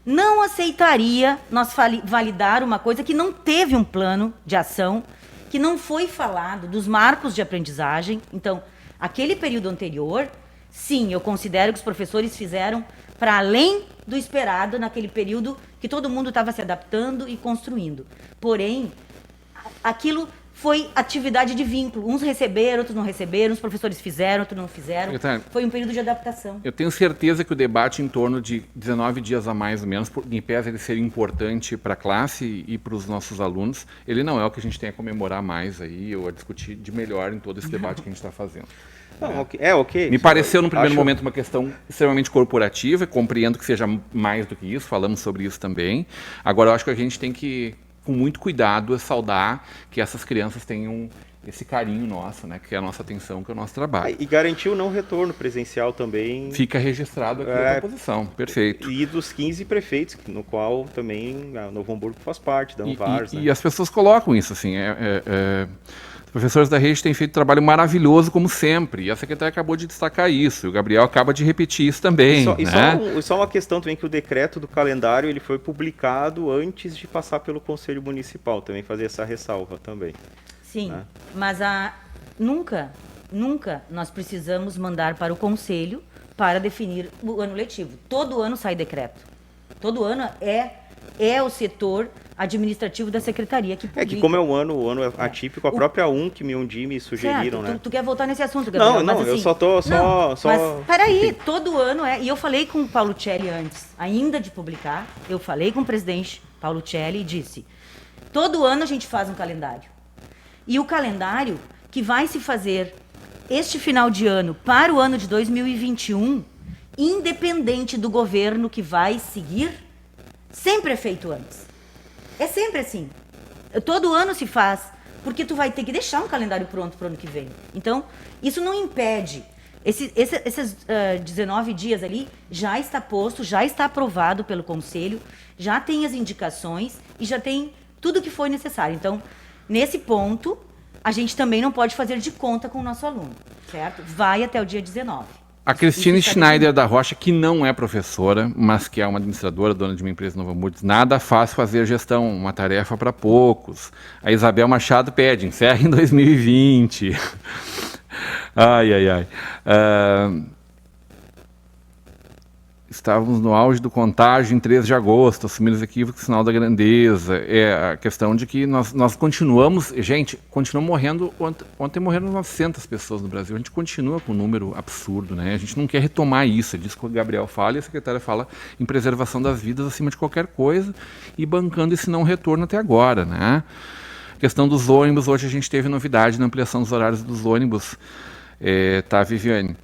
não aceitaria nós validar uma coisa que não teve um plano de ação, que não foi falado dos marcos de aprendizagem. Então, aquele período anterior, sim, eu considero que os professores fizeram para além do esperado naquele período que todo mundo estava se adaptando e construindo. Porém, aquilo foi atividade de vínculo. Uns receberam, outros não receberam, os professores fizeram, outros não fizeram. Foi um período de adaptação. Eu tenho certeza que o debate em torno de 19 dias a mais ou menos, em pese de ser importante para a classe e para os nossos alunos, ele não é o que a gente tem a comemorar mais aí, ou a discutir de melhor em todo esse debate que a gente está fazendo. Não, ok. Me pareceu, no primeiro momento, uma questão extremamente corporativa, e compreendo que seja mais do que isso, falamos sobre isso também. Agora, eu acho que a gente tem que, com muito cuidado, saudar que essas crianças tenham esse carinho nosso, né, que é a nossa atenção, que é o nosso trabalho. E garantir o não retorno presencial também. Fica registrado aqui a proposição, perfeito. E dos 15 prefeitos, no qual também a Novo Hamburgo faz parte, da Anvars. E as pessoas colocam isso, assim, os professores da rede têm feito um trabalho maravilhoso, como sempre, e a secretária acabou de destacar isso, e o Gabriel acaba de repetir isso também. Só uma questão também, que o decreto do calendário ele foi publicado antes de passar pelo Conselho Municipal, também fazer essa ressalva também. Sim, né? Mas nunca nós precisamos mandar para o Conselho para definir o ano letivo. Todo ano sai decreto. Todo ano é o setor administrativo da secretaria que publica. Que como é o ano atípico, a própria que me sugeriram, certo, né? Tu quer voltar nesse assunto, Gabriel? Não, assim, eu só tô... Mas, peraí, todo ano e eu falei com o Paulo Celli antes, ainda de publicar, eu falei com o presidente Paulo Celli e disse, todo ano a gente faz um calendário. E o calendário que vai se fazer este final de ano para o ano de 2021, independente do governo que vai seguir, sempre é feito antes. É sempre assim. Todo ano se faz, porque tu vai ter que deixar um calendário pronto para o ano que vem. Então, isso não impede. Esses 19 dias ali já está posto, já está aprovado pelo Conselho, já tem as indicações e já tem tudo que foi necessário. Então, nesse ponto, a gente também não pode fazer de conta com o nosso aluno, certo? Vai até o dia 19. A Cristine Schneider da Rocha, que não é professora, mas que é uma administradora, dona de uma empresa em Novo Hamburgo, diz, nada fácil fazer gestão, uma tarefa para poucos. A Isabel Machado pede, encerra em 2020. Ai. Estávamos no auge do contágio em 13 de agosto, assumir os equívocos, sinal da grandeza. É a questão de que nós continuamos... Gente, continuamos morrendo... Ontem morreram 900 pessoas no Brasil. A gente continua com um número absurdo, né? A gente não quer retomar isso. É disso que o Gabriel fala e a secretária fala em preservação das vidas acima de qualquer coisa e bancando esse não retorno até agora, né? A questão dos ônibus, hoje a gente teve novidade na ampliação dos horários dos ônibus. Tá, Viviane?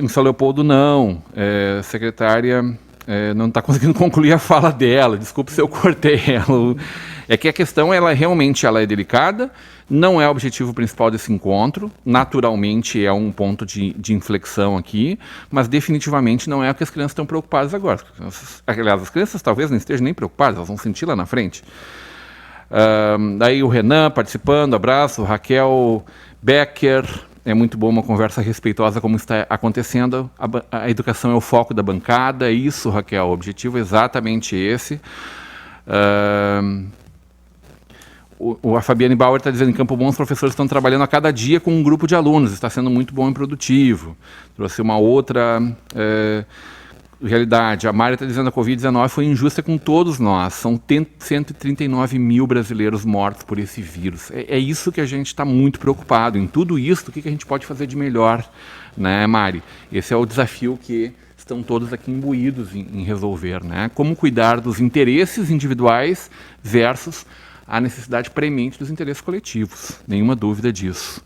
Em São Leopoldo não, a secretária não está conseguindo concluir a fala dela, desculpe se eu cortei ela. É que a questão ela é delicada, não é o objetivo principal desse encontro, naturalmente é um ponto de inflexão aqui, mas definitivamente não é o que as crianças estão preocupadas agora. Aliás, as crianças talvez não estejam nem preocupadas, elas vão sentir lá na frente. Aí o Renan participando, abraço, Raquel Becker, é muito bom uma conversa respeitosa como está acontecendo, a educação é o foco da bancada, isso, Raquel, o objetivo é exatamente esse. A Fabiane Bauer está dizendo, em Campo Bom os professores estão trabalhando a cada dia com um grupo de alunos, está sendo muito bom e produtivo. Trouxe uma outra realidade. A Mária está dizendo, a Covid-19 foi injusta com todos nós, são 139 mil brasileiros mortos por esse vírus. É isso que a gente está muito preocupado, em tudo isso, o que a gente pode fazer de melhor, né, Mari? Esse é o desafio que estão todos aqui imbuídos em resolver, né? Como cuidar dos interesses individuais versus a necessidade premente dos interesses coletivos, nenhuma dúvida disso.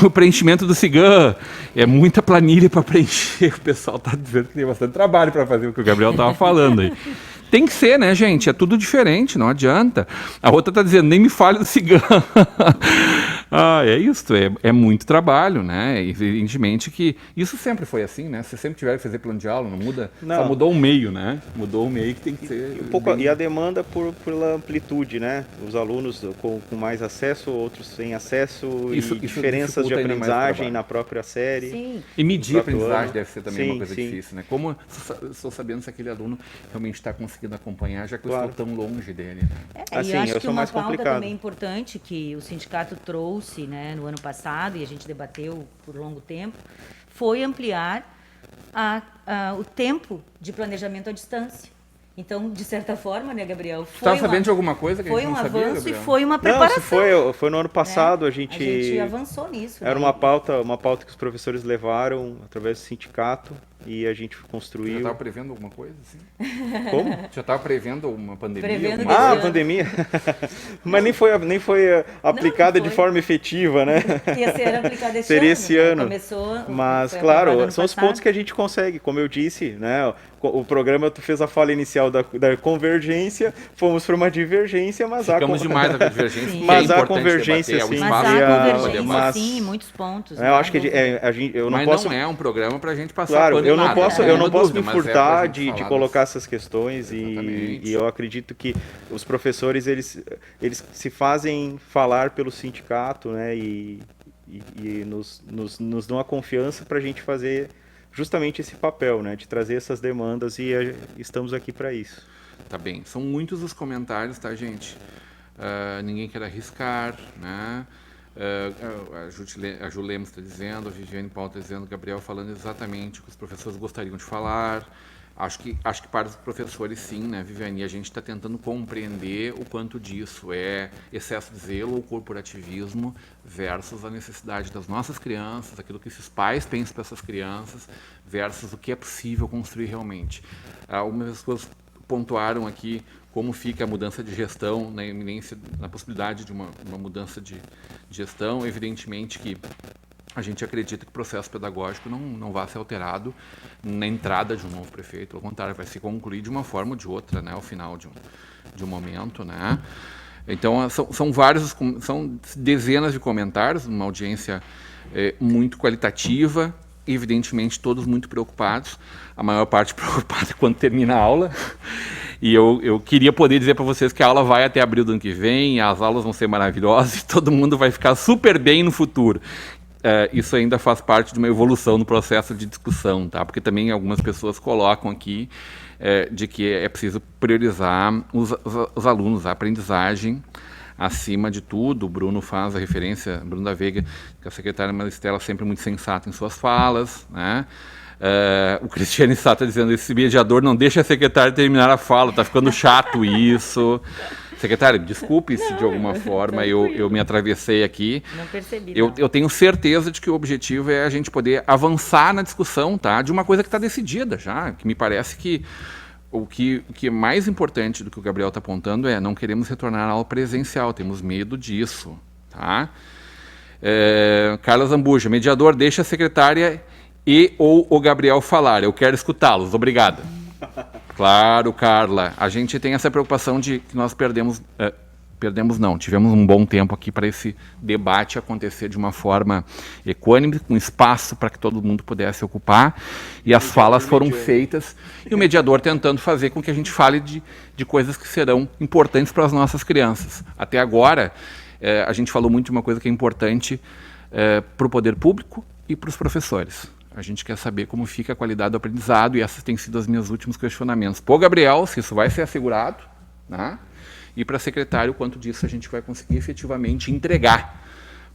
O preenchimento do CIGAM, é muita planilha para preencher, o pessoal está dizendo que tem bastante trabalho para fazer o que o Gabriel estava falando aí. Tem que ser, né, gente? É tudo diferente, não adianta. A outra está dizendo, nem me fale do CIGAM. É isso, é muito trabalho, né? Evidentemente que isso sempre foi assim, né? Você sempre tiver que fazer plano de aula, não muda, não. Só mudou o meio, né? Mudou o meio que tem que ser... E a demanda pela amplitude, né? Os alunos com mais acesso, outros sem acesso, isso diferenças de aprendizagem na própria série. Sim. E medir a aprendizagem deve ser também uma coisa difícil, né? Como estou sabendo se aquele aluno realmente está conseguindo acompanhar, já que eu estou tão longe dele, né? Assim, eu acho que uma pauta também importante que o sindicato trouxe, né, no ano passado, e a gente debateu por longo tempo, foi ampliar o tempo de planejamento à distância. Então, de certa forma, né, Gabriel? Você estava sabendo de alguma coisa que a gente não sabia, avanço Gabriel? E foi uma preparação. Não, foi no ano passado, a gente avançou nisso. Era uma pauta que os professores levaram através do sindicato e a gente construiu. Já estava prevendo alguma coisa assim? Como? Já estava prevendo uma pandemia? Pandemia. Mas nem foi aplicada de forma efetiva, né? Ia ser aplicada esse Seria ano. Esse ano. Começou, mas, claro, são os pontos que a gente consegue. Como eu disse, né? O programa, tu fez a fala inicial da convergência, fomos para uma divergência, mas ficamos demais na divergência. Mas há convergência, sim. Mas há convergência, sim, em muitos pontos. Eu acho que eu não posso... não é um programa para a gente passar... Claro, eu não posso me furtar de colocar essas questões e eu acredito que os professores, eles se fazem falar pelo sindicato, né, e nos dão a confiança para a gente fazer justamente esse papel, né, de trazer essas demandas e estamos aqui para isso. Tá bem, são muitos os comentários, tá, gente? Ninguém quer arriscar, né? A Ju Lemos está dizendo, a Viviane Paulo está dizendo, o Gabriel falando exatamente o que os professores gostariam de falar. Acho que para os professores, sim, né, Viviane? A gente está tentando compreender o quanto disso é excesso de zelo ou corporativismo versus a necessidade das nossas crianças, aquilo que esses pais pensam para essas crianças, versus o que é possível construir realmente. Algumas pessoas pontuaram aqui como fica a mudança de gestão, na iminência, na possibilidade de uma mudança de gestão. Evidentemente que a gente acredita que o processo pedagógico não vai ser alterado na entrada de um novo prefeito, ao contrário, vai se concluir de uma forma ou de outra, né, ao final de um momento, né. Então, são dezenas de comentários, uma audiência muito qualitativa, evidentemente todos muito preocupados, a maior parte preocupada quando termina a aula. E eu queria poder dizer para vocês que a aula vai até abril do ano que vem, as aulas vão ser maravilhosas e todo mundo vai ficar super bem no futuro. Isso ainda faz parte de uma evolução no processo de discussão, tá? Porque também algumas pessoas colocam aqui de que é preciso priorizar os alunos, a aprendizagem acima de tudo. O Bruno faz a referência, Bruno da Veiga, que a secretária Maristela sempre muito sensata em suas falas, né? O Cristiano está dizendo, esse mediador não deixa a secretária terminar a fala, está ficando chato isso. Secretária, desculpe se de alguma forma eu me atravessei aqui. Não percebi, eu tenho certeza de que o objetivo é a gente poder avançar na discussão, tá, de uma coisa que está decidida já, que me parece que o que é mais importante do que o Gabriel está apontando é não queremos retornar à aula presencial, temos medo disso. Tá? Carla Zambuja, mediador, deixa a secretária ou o Gabriel falar, eu quero escutá-los, obrigada. Claro, Carla, a gente tem essa preocupação de que nós tivemos um bom tempo aqui para esse debate acontecer de uma forma equânime, com espaço para que todo mundo pudesse ocupar, e as falas foram feitas, e o mediador tentando fazer com que a gente fale de coisas que serão importantes para as nossas crianças. Até agora, a gente falou muito de uma coisa que é importante para o poder público e para os professores. A gente quer saber como fica a qualidade do aprendizado, e esses têm sido os meus últimos questionamentos. Pô, Gabriel, se isso vai ser assegurado, né? E para a secretária, o quanto disso a gente vai conseguir efetivamente entregar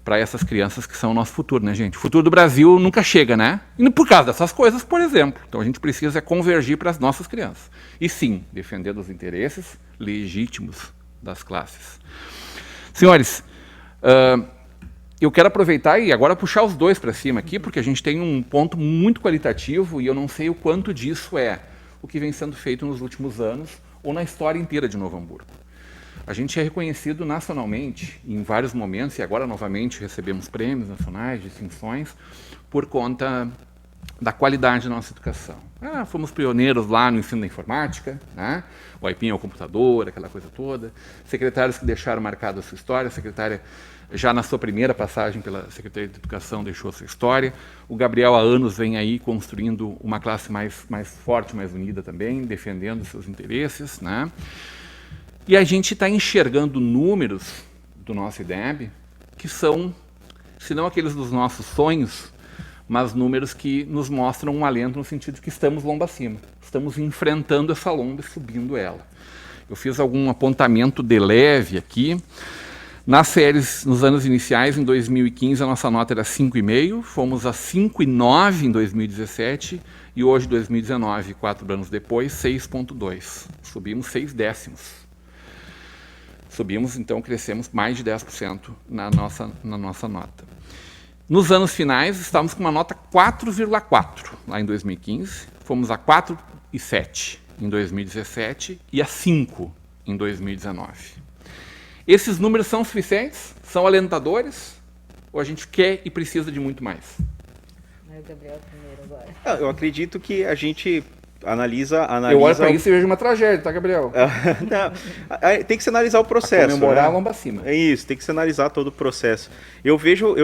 para essas crianças que são o nosso futuro, né, gente? O futuro do Brasil nunca chega, né? E por causa dessas coisas, por exemplo. Então a gente precisa convergir para as nossas crianças. E sim, defender os interesses legítimos das classes. Senhores, eu quero aproveitar e agora puxar os dois para cima aqui, porque a gente tem um ponto muito qualitativo e eu não sei o quanto disso é o que vem sendo feito nos últimos anos ou na história inteira de Novo Hamburgo. A gente é reconhecido nacionalmente em vários momentos, e agora novamente recebemos prêmios nacionais, distinções, por conta da qualidade da nossa educação. Fomos pioneiros lá no ensino da informática, né? O aipim ao computador, aquela coisa toda. Secretários que deixaram marcada a sua história, a secretária já na sua primeira passagem pela Secretaria de Educação deixou a sua história. O Gabriel há anos vem aí construindo uma classe mais forte, mais unida também, defendendo seus interesses, né? E a gente está enxergando números do nosso IDEB que são, se não aqueles dos nossos sonhos, mas números que nos mostram um alento no sentido de que estamos lomba acima. Estamos enfrentando essa lomba e subindo ela. Eu fiz algum apontamento de leve aqui. Nas séries, nos anos iniciais, em 2015, a nossa nota era 5,5, fomos a 5,9 em 2017 e hoje, 2019, 4 anos depois, 6,2. Subimos 6 décimos. Subimos, então, crescemos mais de 10% na nossa nota. Nos anos finais, estávamos com uma nota 4,4 lá em 2015, fomos a 4,7 em 2017 e a 5 em 2019. Esses números são suficientes? São alentadores? Ou a gente quer e precisa de muito mais? O Gabriel primeiro agora. Eu acredito que a gente analisa... Eu olho para isso e vejo uma tragédia, tá, Gabriel? Não, tem que se analisar o processo. Comemorar a lomba acima. É isso, tem que se analisar todo o processo. Eu vejo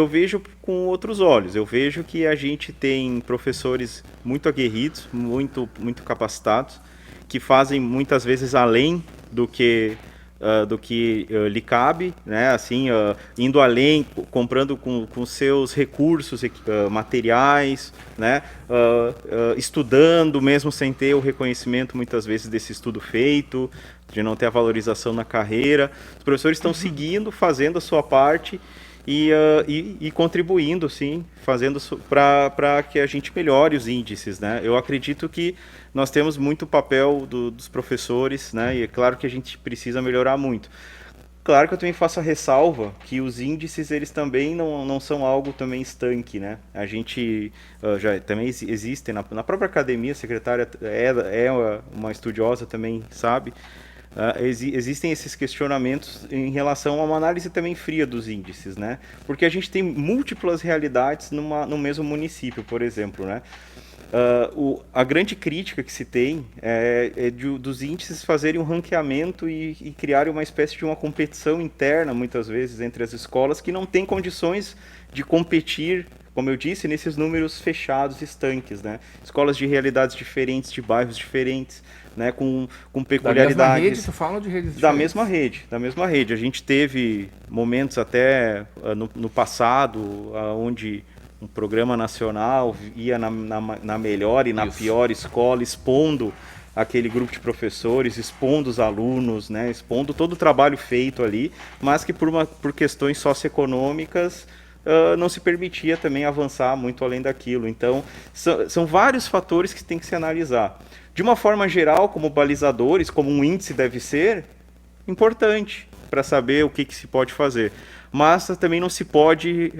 com outros olhos. Eu vejo que a gente tem professores muito aguerridos, muito capacitados, que fazem muitas vezes além do que lhe cabe, né? Assim, indo além, comprando com seus recursos materiais, né? Estudando mesmo sem ter o reconhecimento muitas vezes desse estudo feito, de não ter a valorização na carreira. Os professores estão seguindo, fazendo a sua parte e contribuindo, sim, fazendo para que a gente melhore os índices, né? Eu acredito que nós temos muito papel dos professores, né? E é claro que a gente precisa melhorar muito. Claro que eu também faço a ressalva que os índices, eles também não são algo também estanque, né? A gente já também existem, na própria academia, a secretária é uma estudiosa também, sabe? Existem esses questionamentos em relação a uma análise também fria dos índices, né? Porque a gente tem múltiplas realidades no mesmo município, por exemplo, né? A grande crítica que se tem dos índices fazerem um ranqueamento e criarem uma espécie de uma competição interna, muitas vezes, entre as escolas que não têm condições de competir, como eu disse, nesses números fechados, estanques, né? Escolas de realidades diferentes, de bairros diferentes, né? Com peculiaridades. Da mesma rede, tu fala de redes diferentes? Da mesma rede. A gente teve momentos até no passado, onde um programa nacional ia na melhor e na pior escola, expondo aquele grupo de professores, expondo os alunos, né, expondo todo o trabalho feito ali, mas que por questões socioeconômicas não se permitia também avançar muito além daquilo. Então, são vários fatores que tem que se analisar. De uma forma geral, como balizadores, como um índice deve ser, importante para saber o que se pode fazer. Mas também não se pode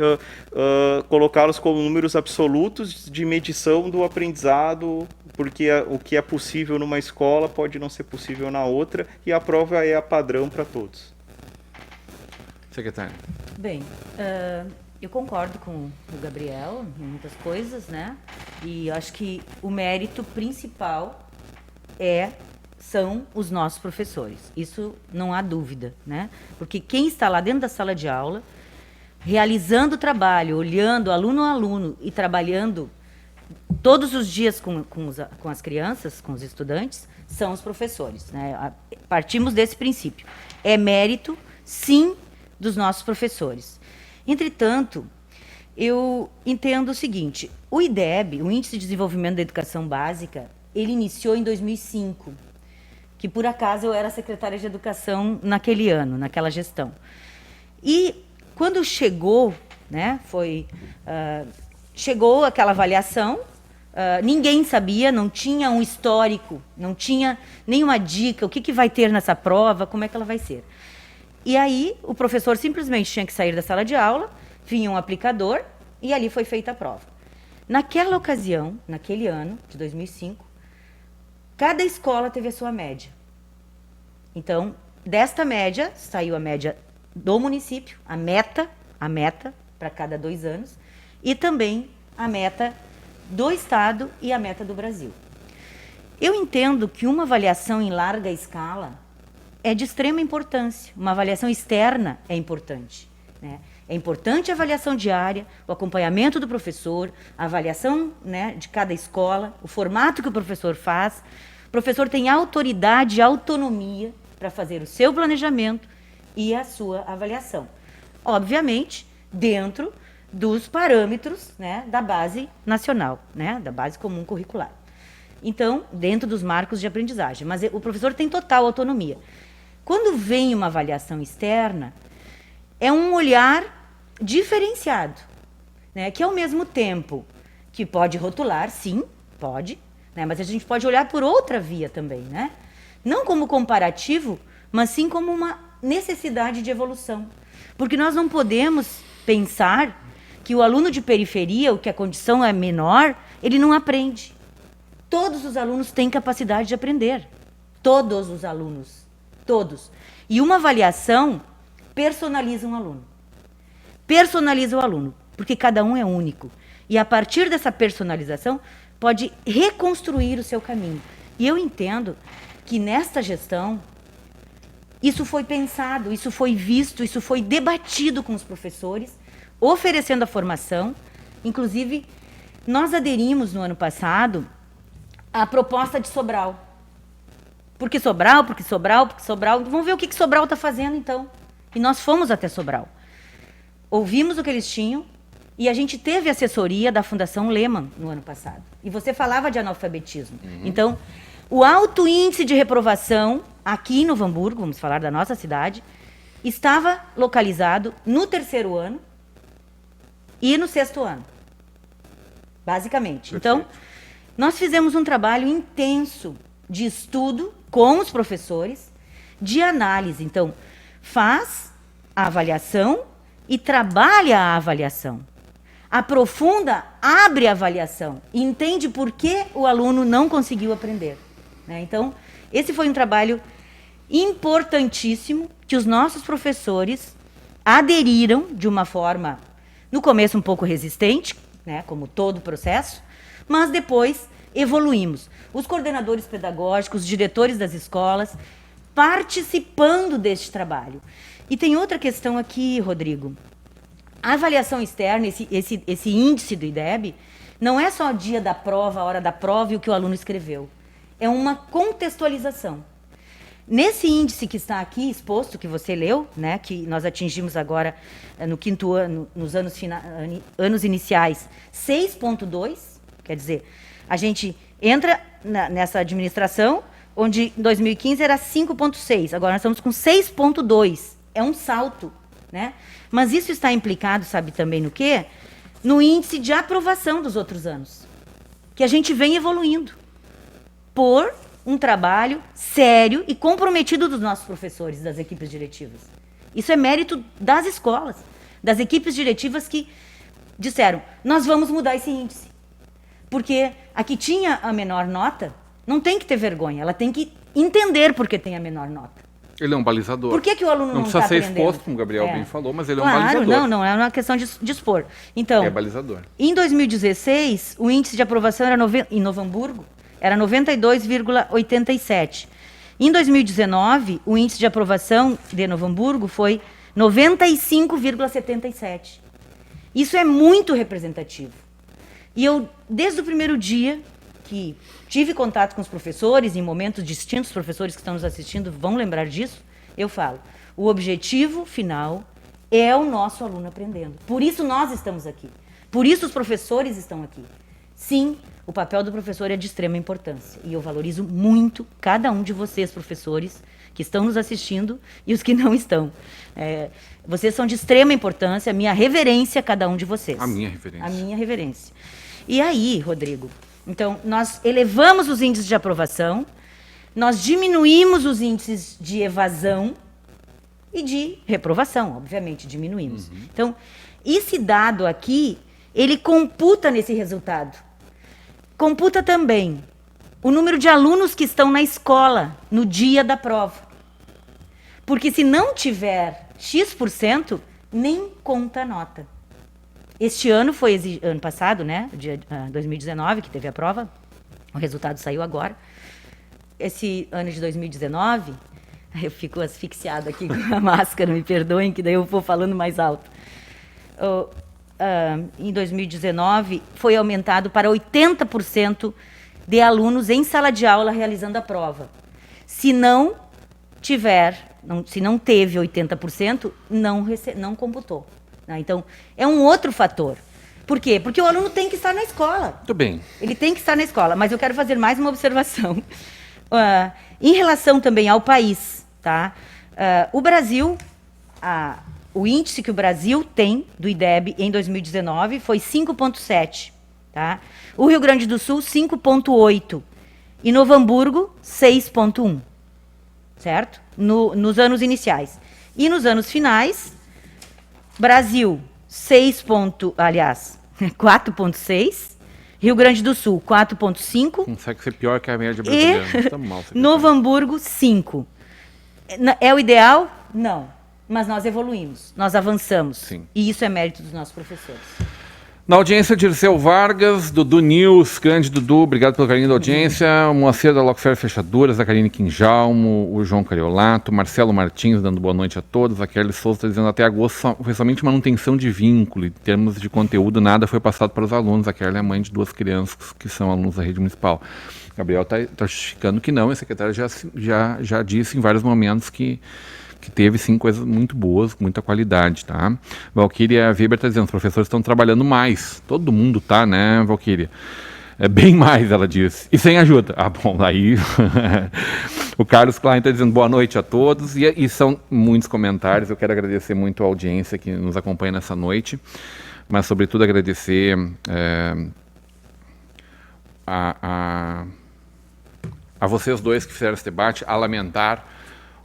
colocá-los como números absolutos de medição do aprendizado, porque o que é possível numa escola pode não ser possível na outra, e a prova é a padrão para todos. Secretária. Bem, eu concordo com o Gabriel em muitas coisas, né? E eu acho que o mérito principal são os nossos professores. Isso não há dúvida, né? Porque quem está lá dentro da sala de aula, realizando o trabalho, olhando aluno a aluno e trabalhando todos os dias com as crianças, com os estudantes, são os professores, né? Partimos desse princípio. É mérito, sim, dos nossos professores. Entretanto, eu entendo o seguinte: o IDEB, o Índice de Desenvolvimento da Educação Básica, ele iniciou em 2005, que por acaso eu era secretária de Educação naquele ano, naquela gestão. E quando chegou, né, chegou aquela avaliação, ninguém sabia, não tinha um histórico, não tinha nenhuma dica, o que vai ter nessa prova, como é que ela vai ser. E aí o professor simplesmente tinha que sair da sala de aula, vinha um aplicador e ali foi feita a prova. Naquela ocasião, naquele ano de 2005, cada escola teve a sua média. Então, desta média, saiu a média do município, a meta para cada 2 anos, e também a meta do Estado e a meta do Brasil. Eu entendo que uma avaliação em larga escala é de extrema importância. Uma avaliação externa é importante, né? É importante a avaliação diária, o acompanhamento do professor, a avaliação, né, de cada escola, o formato que o professor faz. O professor tem autoridade e autonomia para fazer o seu planejamento e a sua avaliação. Obviamente, dentro dos parâmetros, né, da base nacional, né, da base comum curricular. Então, dentro dos marcos de aprendizagem. Mas o professor tem total autonomia. Quando vem uma avaliação externa, é um olhar diferenciado, né, que ao mesmo tempo que pode rotular, sim, pode, né, mas a gente pode olhar por outra via também, né? Não como comparativo, mas sim como uma necessidade de evolução. Porque nós não podemos pensar que o aluno de periferia, o que a condição é menor, ele não aprende. Todos os alunos têm capacidade de aprender. Todos os alunos. Todos. E uma avaliação personaliza um aluno. Personaliza o aluno, porque cada um é único. E a partir dessa personalização, pode reconstruir o seu caminho. E eu entendo que nesta gestão, isso foi pensado, isso foi visto, isso foi debatido com os professores, oferecendo a formação. Inclusive, nós aderimos no ano passado à proposta de Sobral. Por que Sobral? Porque Sobral, porque Sobral. Vamos ver o que Sobral está fazendo, então. E nós fomos até Sobral. Ouvimos o que eles tinham e a gente teve assessoria da Fundação Lehman no ano passado. E você falava de analfabetismo. Então, o alto índice de reprovação aqui em Novo Hamburgo, vamos falar da nossa cidade, estava localizado no 3º ano e no 6º ano, basicamente. Então, nós fizemos um trabalho intenso de estudo com os professores, de análise. Então, faz a avaliação e trabalha a avaliação. Aprofunda, abre a avaliação e entende por que o aluno não conseguiu aprender. Né? Então, esse foi um trabalho importantíssimo que os nossos professores aderiram de uma forma, no começo um pouco resistente, né, como todo o processo, mas depois evoluímos. Os coordenadores pedagógicos, os diretores das escolas, participando deste trabalho. E tem outra questão aqui, Rodrigo. A avaliação externa, esse índice do IDEB, não é só o dia da prova, a hora da prova e o que o aluno escreveu. É uma contextualização. Nesse índice que está aqui exposto, que você leu, né, que nós atingimos agora no 5º ano, nos anos iniciais, 6,2, quer dizer, a gente entra nessa administração, onde em 2015 era 5,6, agora nós estamos com 6,2. É um salto, né? Mas isso está implicado, sabe também no quê? No índice de aprovação dos outros anos, que a gente vem evoluindo por um trabalho sério e comprometido dos nossos professores, das equipes diretivas. Isso é mérito das escolas, das equipes diretivas que disseram, nós vamos mudar esse índice. Porque a que tinha a menor nota não tem que ter vergonha, ela tem que entender por que tem a menor nota. Ele é um balizador. Por que o aluno não está precisa ser aprendendo? exposto, como o Gabriel bem falou, mas ele é um Claro, balizador. não é uma questão de expor. Então, É balizador. em 2016, o índice de aprovação era em Novo Hamburgo era 92,87. Em 2019, o índice de aprovação de Novo Hamburgo foi 95,77. Isso é muito representativo. E eu, desde o primeiro dia que tive contato com os professores, em momentos distintos, os professores que estão nos assistindo vão lembrar disso, eu falo, o objetivo final é o nosso aluno aprendendo. Por isso nós estamos aqui. Por isso os professores estão aqui. Sim, o papel do professor é de extrema importância. E eu valorizo muito cada um de vocês, professores, que estão nos assistindo e os que não estão. Vocês são de extrema importância, a minha reverência a cada um de vocês. A minha reverência. A minha reverência. E aí, Rodrigo, então, nós elevamos os índices de aprovação, nós diminuímos os índices de evasão e de reprovação, obviamente, diminuímos. Uhum. Então, esse dado aqui, ele computa nesse resultado. Computa também o número de alunos que estão na escola no dia da prova. Porque se não tiver X%, nem conta a nota. Este ano foi ano passado, né? 2019, que teve a prova. O resultado saiu agora. Esse ano de 2019, eu fico asfixiada aqui com a máscara, me perdoem, que daí eu vou falando mais alto. Em 2019, foi aumentado para 80% de alunos em sala de aula realizando a prova. Se não teve 80%, não computou. Então, é um outro fator. Por quê? Porque o aluno tem que estar na escola. Muito bem. Ele tem que estar na escola, mas eu quero fazer mais uma observação. Em relação também ao país, tá? O Brasil, o índice que o Brasil tem do IDEB em 2019 foi 5,7. Tá? O Rio Grande do Sul, 5,8. E Novo Hamburgo, 6,1. Certo? Nos anos iniciais. E nos anos finais, Brasil, 4,6. Rio Grande do Sul, 4,5. Consegue ser pior que a média brasileira. E Tá mal, Novo Hamburgo, 5. É o ideal? Não. Mas nós evoluímos, nós avançamos. Sim. E isso é mérito dos nossos professores. Na audiência, Dirceu Vargas, Dudu News, grande Dudu, obrigado pelo carinho da audiência. O Moacir da Lockfair Fechaduras, a Karine Quinjalmo, o João Cariolato, Marcelo Martins dando boa noite a todos, a Kelly Souza está dizendo até agosto foi somente manutenção de vínculo, em termos de conteúdo nada foi passado para os alunos. A Kelly é mãe de 2 crianças que são alunos da rede municipal. Gabriel está justificando que não, e a secretária já disse em vários momentos que teve, sim, coisas muito boas, com muita qualidade, tá? Valquíria Weber está dizendo, os professores estão trabalhando mais. Todo mundo tá, né, Valquíria? É bem mais, ela disse. E sem ajuda. Ah, bom, aí... O Carlos Klein está dizendo boa noite a todos. E são muitos comentários. Eu quero agradecer muito a audiência que nos acompanha nessa noite. Mas, sobretudo, agradecer a vocês dois que fizeram esse debate, a lamentar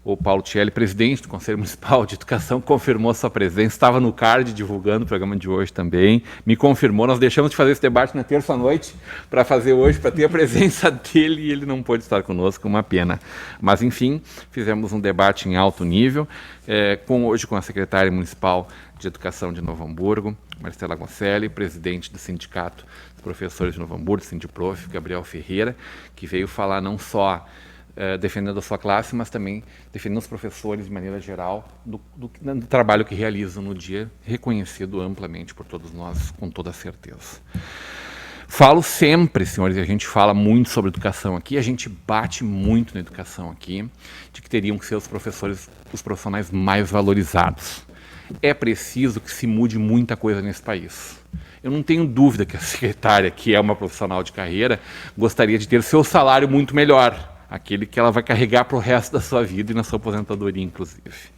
O Paulo Tielli, presidente do Conselho Municipal de Educação, confirmou sua presença, estava no card divulgando o programa de hoje também, me confirmou. Nós deixamos de fazer esse debate na terça-noite para fazer hoje, para ter a presença dele, e ele não pôde estar conosco, uma pena. Mas, enfim, fizemos um debate em alto nível, hoje com a secretária municipal de Educação de Novo Hamburgo, Maristela Goncelli, presidente do Sindicato dos Professores de Novo Hamburgo, Sindiprof, Gabriel Ferreira, que veio falar não só defendendo a sua classe, mas também defendendo os professores de maneira geral do trabalho que realizam no dia, reconhecido amplamente por todos nós, com toda certeza. Falo sempre, senhores, e a gente fala muito sobre educação aqui, a gente bate muito na educação aqui, de que teriam que ser os professores, os profissionais mais valorizados. É preciso que se mude muita coisa nesse país. Eu não tenho dúvida que a secretária, que é uma profissional de carreira, gostaria de ter seu salário muito melhor, aquele que ela vai carregar para o resto da sua vida e na sua aposentadoria, inclusive.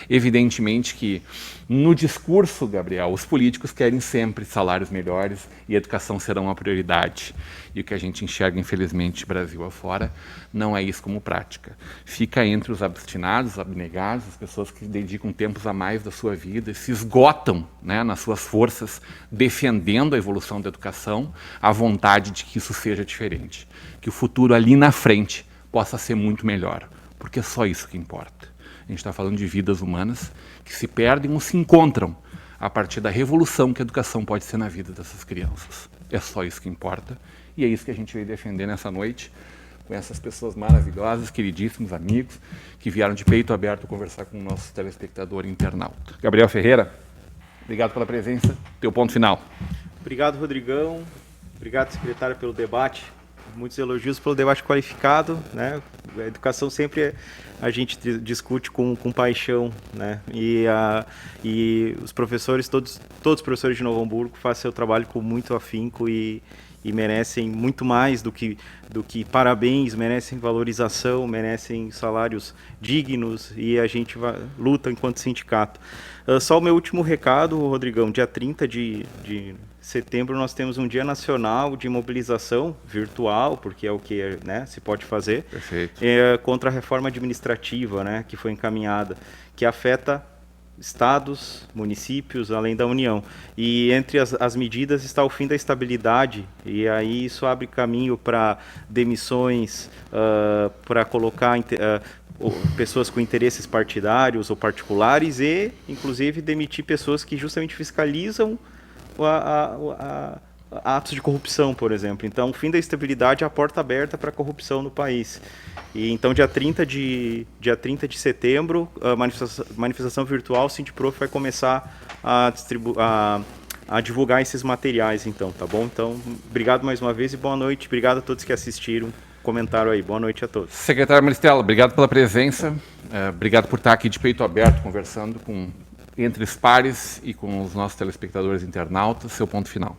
Evidentemente que, no discurso, Gabriel, os políticos querem sempre salários melhores e a educação será uma prioridade. E o que a gente enxerga, infelizmente, Brasil afora, não é isso como prática. Fica entre os abstinados, os abnegados, as pessoas que dedicam tempos a mais da sua vida e se esgotam, né, nas suas forças, defendendo a evolução da educação, a vontade de que isso seja diferente. Que o futuro ali na frente possa ser muito melhor, porque é só isso que importa. A gente está falando de vidas humanas que se perdem ou se encontram a partir da revolução que a educação pode ser na vida dessas crianças. É só isso que importa e é isso que a gente veio defender nessa noite com essas pessoas maravilhosas, queridíssimos amigos, que vieram de peito aberto conversar com o nosso telespectador internauta. Gabriel Ferreira, obrigado pela presença. Teu ponto final. Obrigado, Rodrigão. Obrigado, secretário, pelo debate. Muitos elogios pelo debate qualificado, né? A educação sempre a gente discute com paixão, né? E os professores, todos os professores de Novo Hamburgo fazem seu trabalho com muito afinco e merecem muito mais do que parabéns, merecem valorização, merecem salários dignos e a gente luta enquanto sindicato. Só o meu último recado, Rodrigão, dia 30 de setembro nós temos um dia nacional de mobilização virtual, porque é o que, né, se pode fazer. Perfeito. Contra a reforma administrativa, né, que foi encaminhada, que afeta estados, municípios, além da União. E entre as medidas está o fim da estabilidade, e aí isso abre caminho para demissões, para colocar pessoas com interesses partidários ou particulares e, inclusive, demitir pessoas que justamente fiscalizam atos de corrupção, por exemplo. Então, o fim da estabilidade é a porta aberta para a corrupção no país. E então, dia 30 de setembro, a manifestação virtual, o Sindiprof vai começar a divulgar esses materiais, então, tá bom? Então, obrigado mais uma vez e boa noite. Obrigado a todos que assistiram. Comentaram aí. Boa noite a todos. Secretária Maristela, obrigado pela presença. Obrigado por estar aqui de peito aberto, conversando entre os pares e com os nossos telespectadores internautas. Seu ponto final.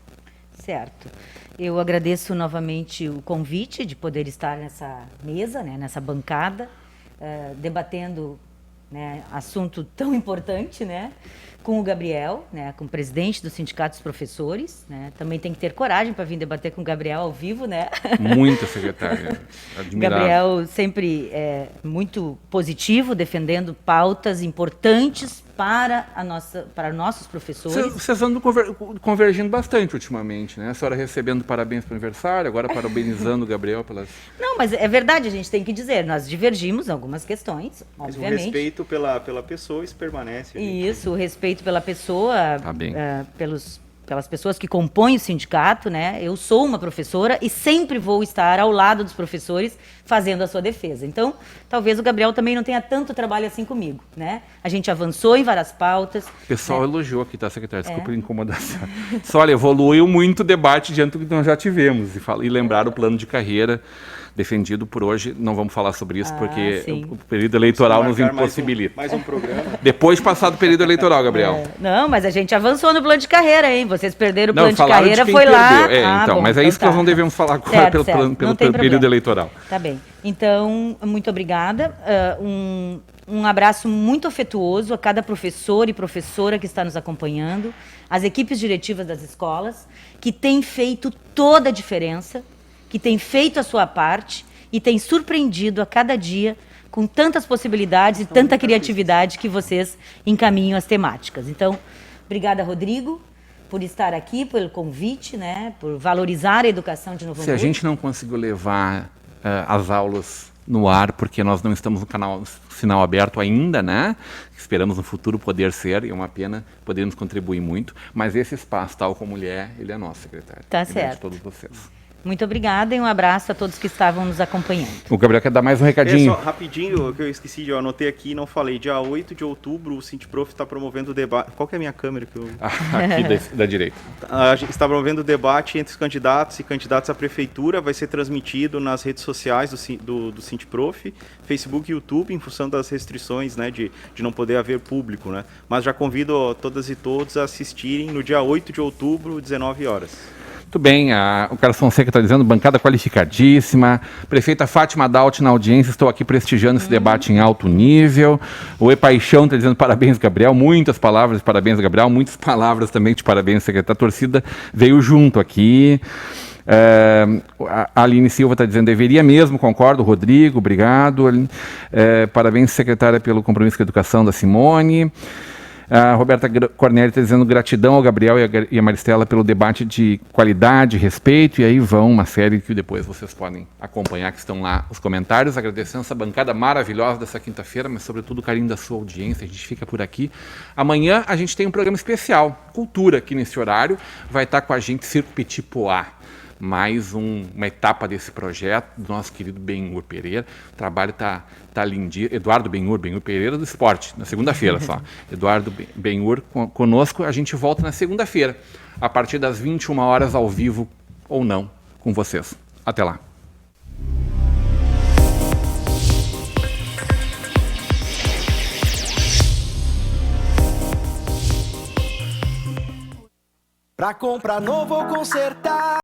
Certo. Eu agradeço novamente o convite de poder estar nessa mesa, né, nessa bancada, debatendo, né, assunto tão importante, né, com o Gabriel, né, com o presidente do Sindicato dos Professores, né. Também tem que ter coragem para vir debater com o Gabriel ao vivo, né? Muito, secretária. Admirável. Gabriel sempre muito positivo, defendendo pautas importantes para nossos professores. Vocês andam convergindo bastante ultimamente, né? A senhora recebendo parabéns para o aniversário, agora parabenizando o Gabriel pelas... Não, mas é verdade, a gente tem que dizer, nós divergimos em algumas questões, obviamente. Mas o respeito pela pessoa, isso permanece. Isso, o respeito pela pessoa, tá bem. Pelas pessoas que compõem o sindicato, né? Eu sou uma professora e sempre vou estar ao lado dos professores fazendo a sua defesa. Então, talvez o Gabriel também não tenha tanto trabalho assim comigo, né? A gente avançou em várias pautas. O pessoal elogiou aqui, tá, secretária? Desculpa por incomodação. Só, olha, evoluiu muito o debate diante do que nós já tivemos. E lembrar o plano de carreira defendido por hoje. Não vamos falar sobre isso, porque o período eleitoral nos impossibilita. Mais um programa. Depois de passar do período eleitoral, Gabriel. Não, mas a gente avançou no plano de carreira, hein? Vocês perderam o plano de carreira, foi lá. Então, mas é isso que nós não devemos falar agora pelo período eleitoral. Tá bem. Então, muito obrigada. Um abraço muito afetuoso a cada professor e professora que está nos acompanhando, as equipes diretivas das escolas, que têm feito toda a diferença, que têm feito a sua parte e têm surpreendido a cada dia com tantas possibilidades e tanta criatividade que vocês encaminham as temáticas. Então, obrigada, Rodrigo, por estar aqui, pelo convite, né, por valorizar a educação de Novo Hamburgo. Se a gente não conseguiu levar as aulas no ar, porque nós não estamos no canal sinal aberto ainda, né? Esperamos no futuro poder ser, e é uma pena, podermos contribuir muito, mas esse espaço, tal como ele é nosso, secretário. Tá ele certo. é de todos vocês. Muito obrigada e um abraço a todos que estavam nos acompanhando. O Gabriel quer dar mais um recadinho. Só rapidinho, que eu esqueci, eu anotei aqui e não falei. Dia 8 de outubro, o Sintprof está promovendo o debate. Qual que é a minha câmera? Aqui da direita. A gente está promovendo o debate entre os candidatos e candidatos à prefeitura. Vai ser transmitido nas redes sociais do Sintprof, Facebook e YouTube, em função das restrições, né, de não poder haver público, né? Mas já convido todas e todos a assistirem no dia 8 de outubro, 19 horas. Muito bem, o Carlos Fonseca está dizendo, bancada qualificadíssima, prefeita Fátima Daut na audiência, estou aqui prestigiando esse debate em alto nível. O E Paixão está dizendo parabéns, Gabriel, muitas palavras de parabéns, Gabriel, muitas palavras também de parabéns, secretário. A torcida veio junto aqui. A Aline Silva está dizendo, deveria mesmo, concordo, Rodrigo, obrigado. Parabéns, secretária, pelo compromisso com a educação da Simone. A Roberta Cornélio está dizendo gratidão ao Gabriel e a Maristela pelo debate de qualidade, respeito, e aí vão uma série que depois vocês podem acompanhar, que estão lá os comentários, agradecendo essa bancada maravilhosa dessa quinta-feira, mas sobretudo o carinho da sua audiência, a gente fica por aqui. Amanhã a gente tem um programa especial, Cultura, aqui nesse horário, vai estar com a gente Circo Petit Poá, mais uma etapa desse projeto do nosso querido Benhur Pereira. O trabalho está lindinho. Eduardo Benhur Pereira do esporte, na segunda-feira só. Eduardo Benhur conosco, a gente volta na segunda-feira, a partir das 21 horas, ao vivo ou não, com vocês. Até lá. Pra comprar novo ou consertar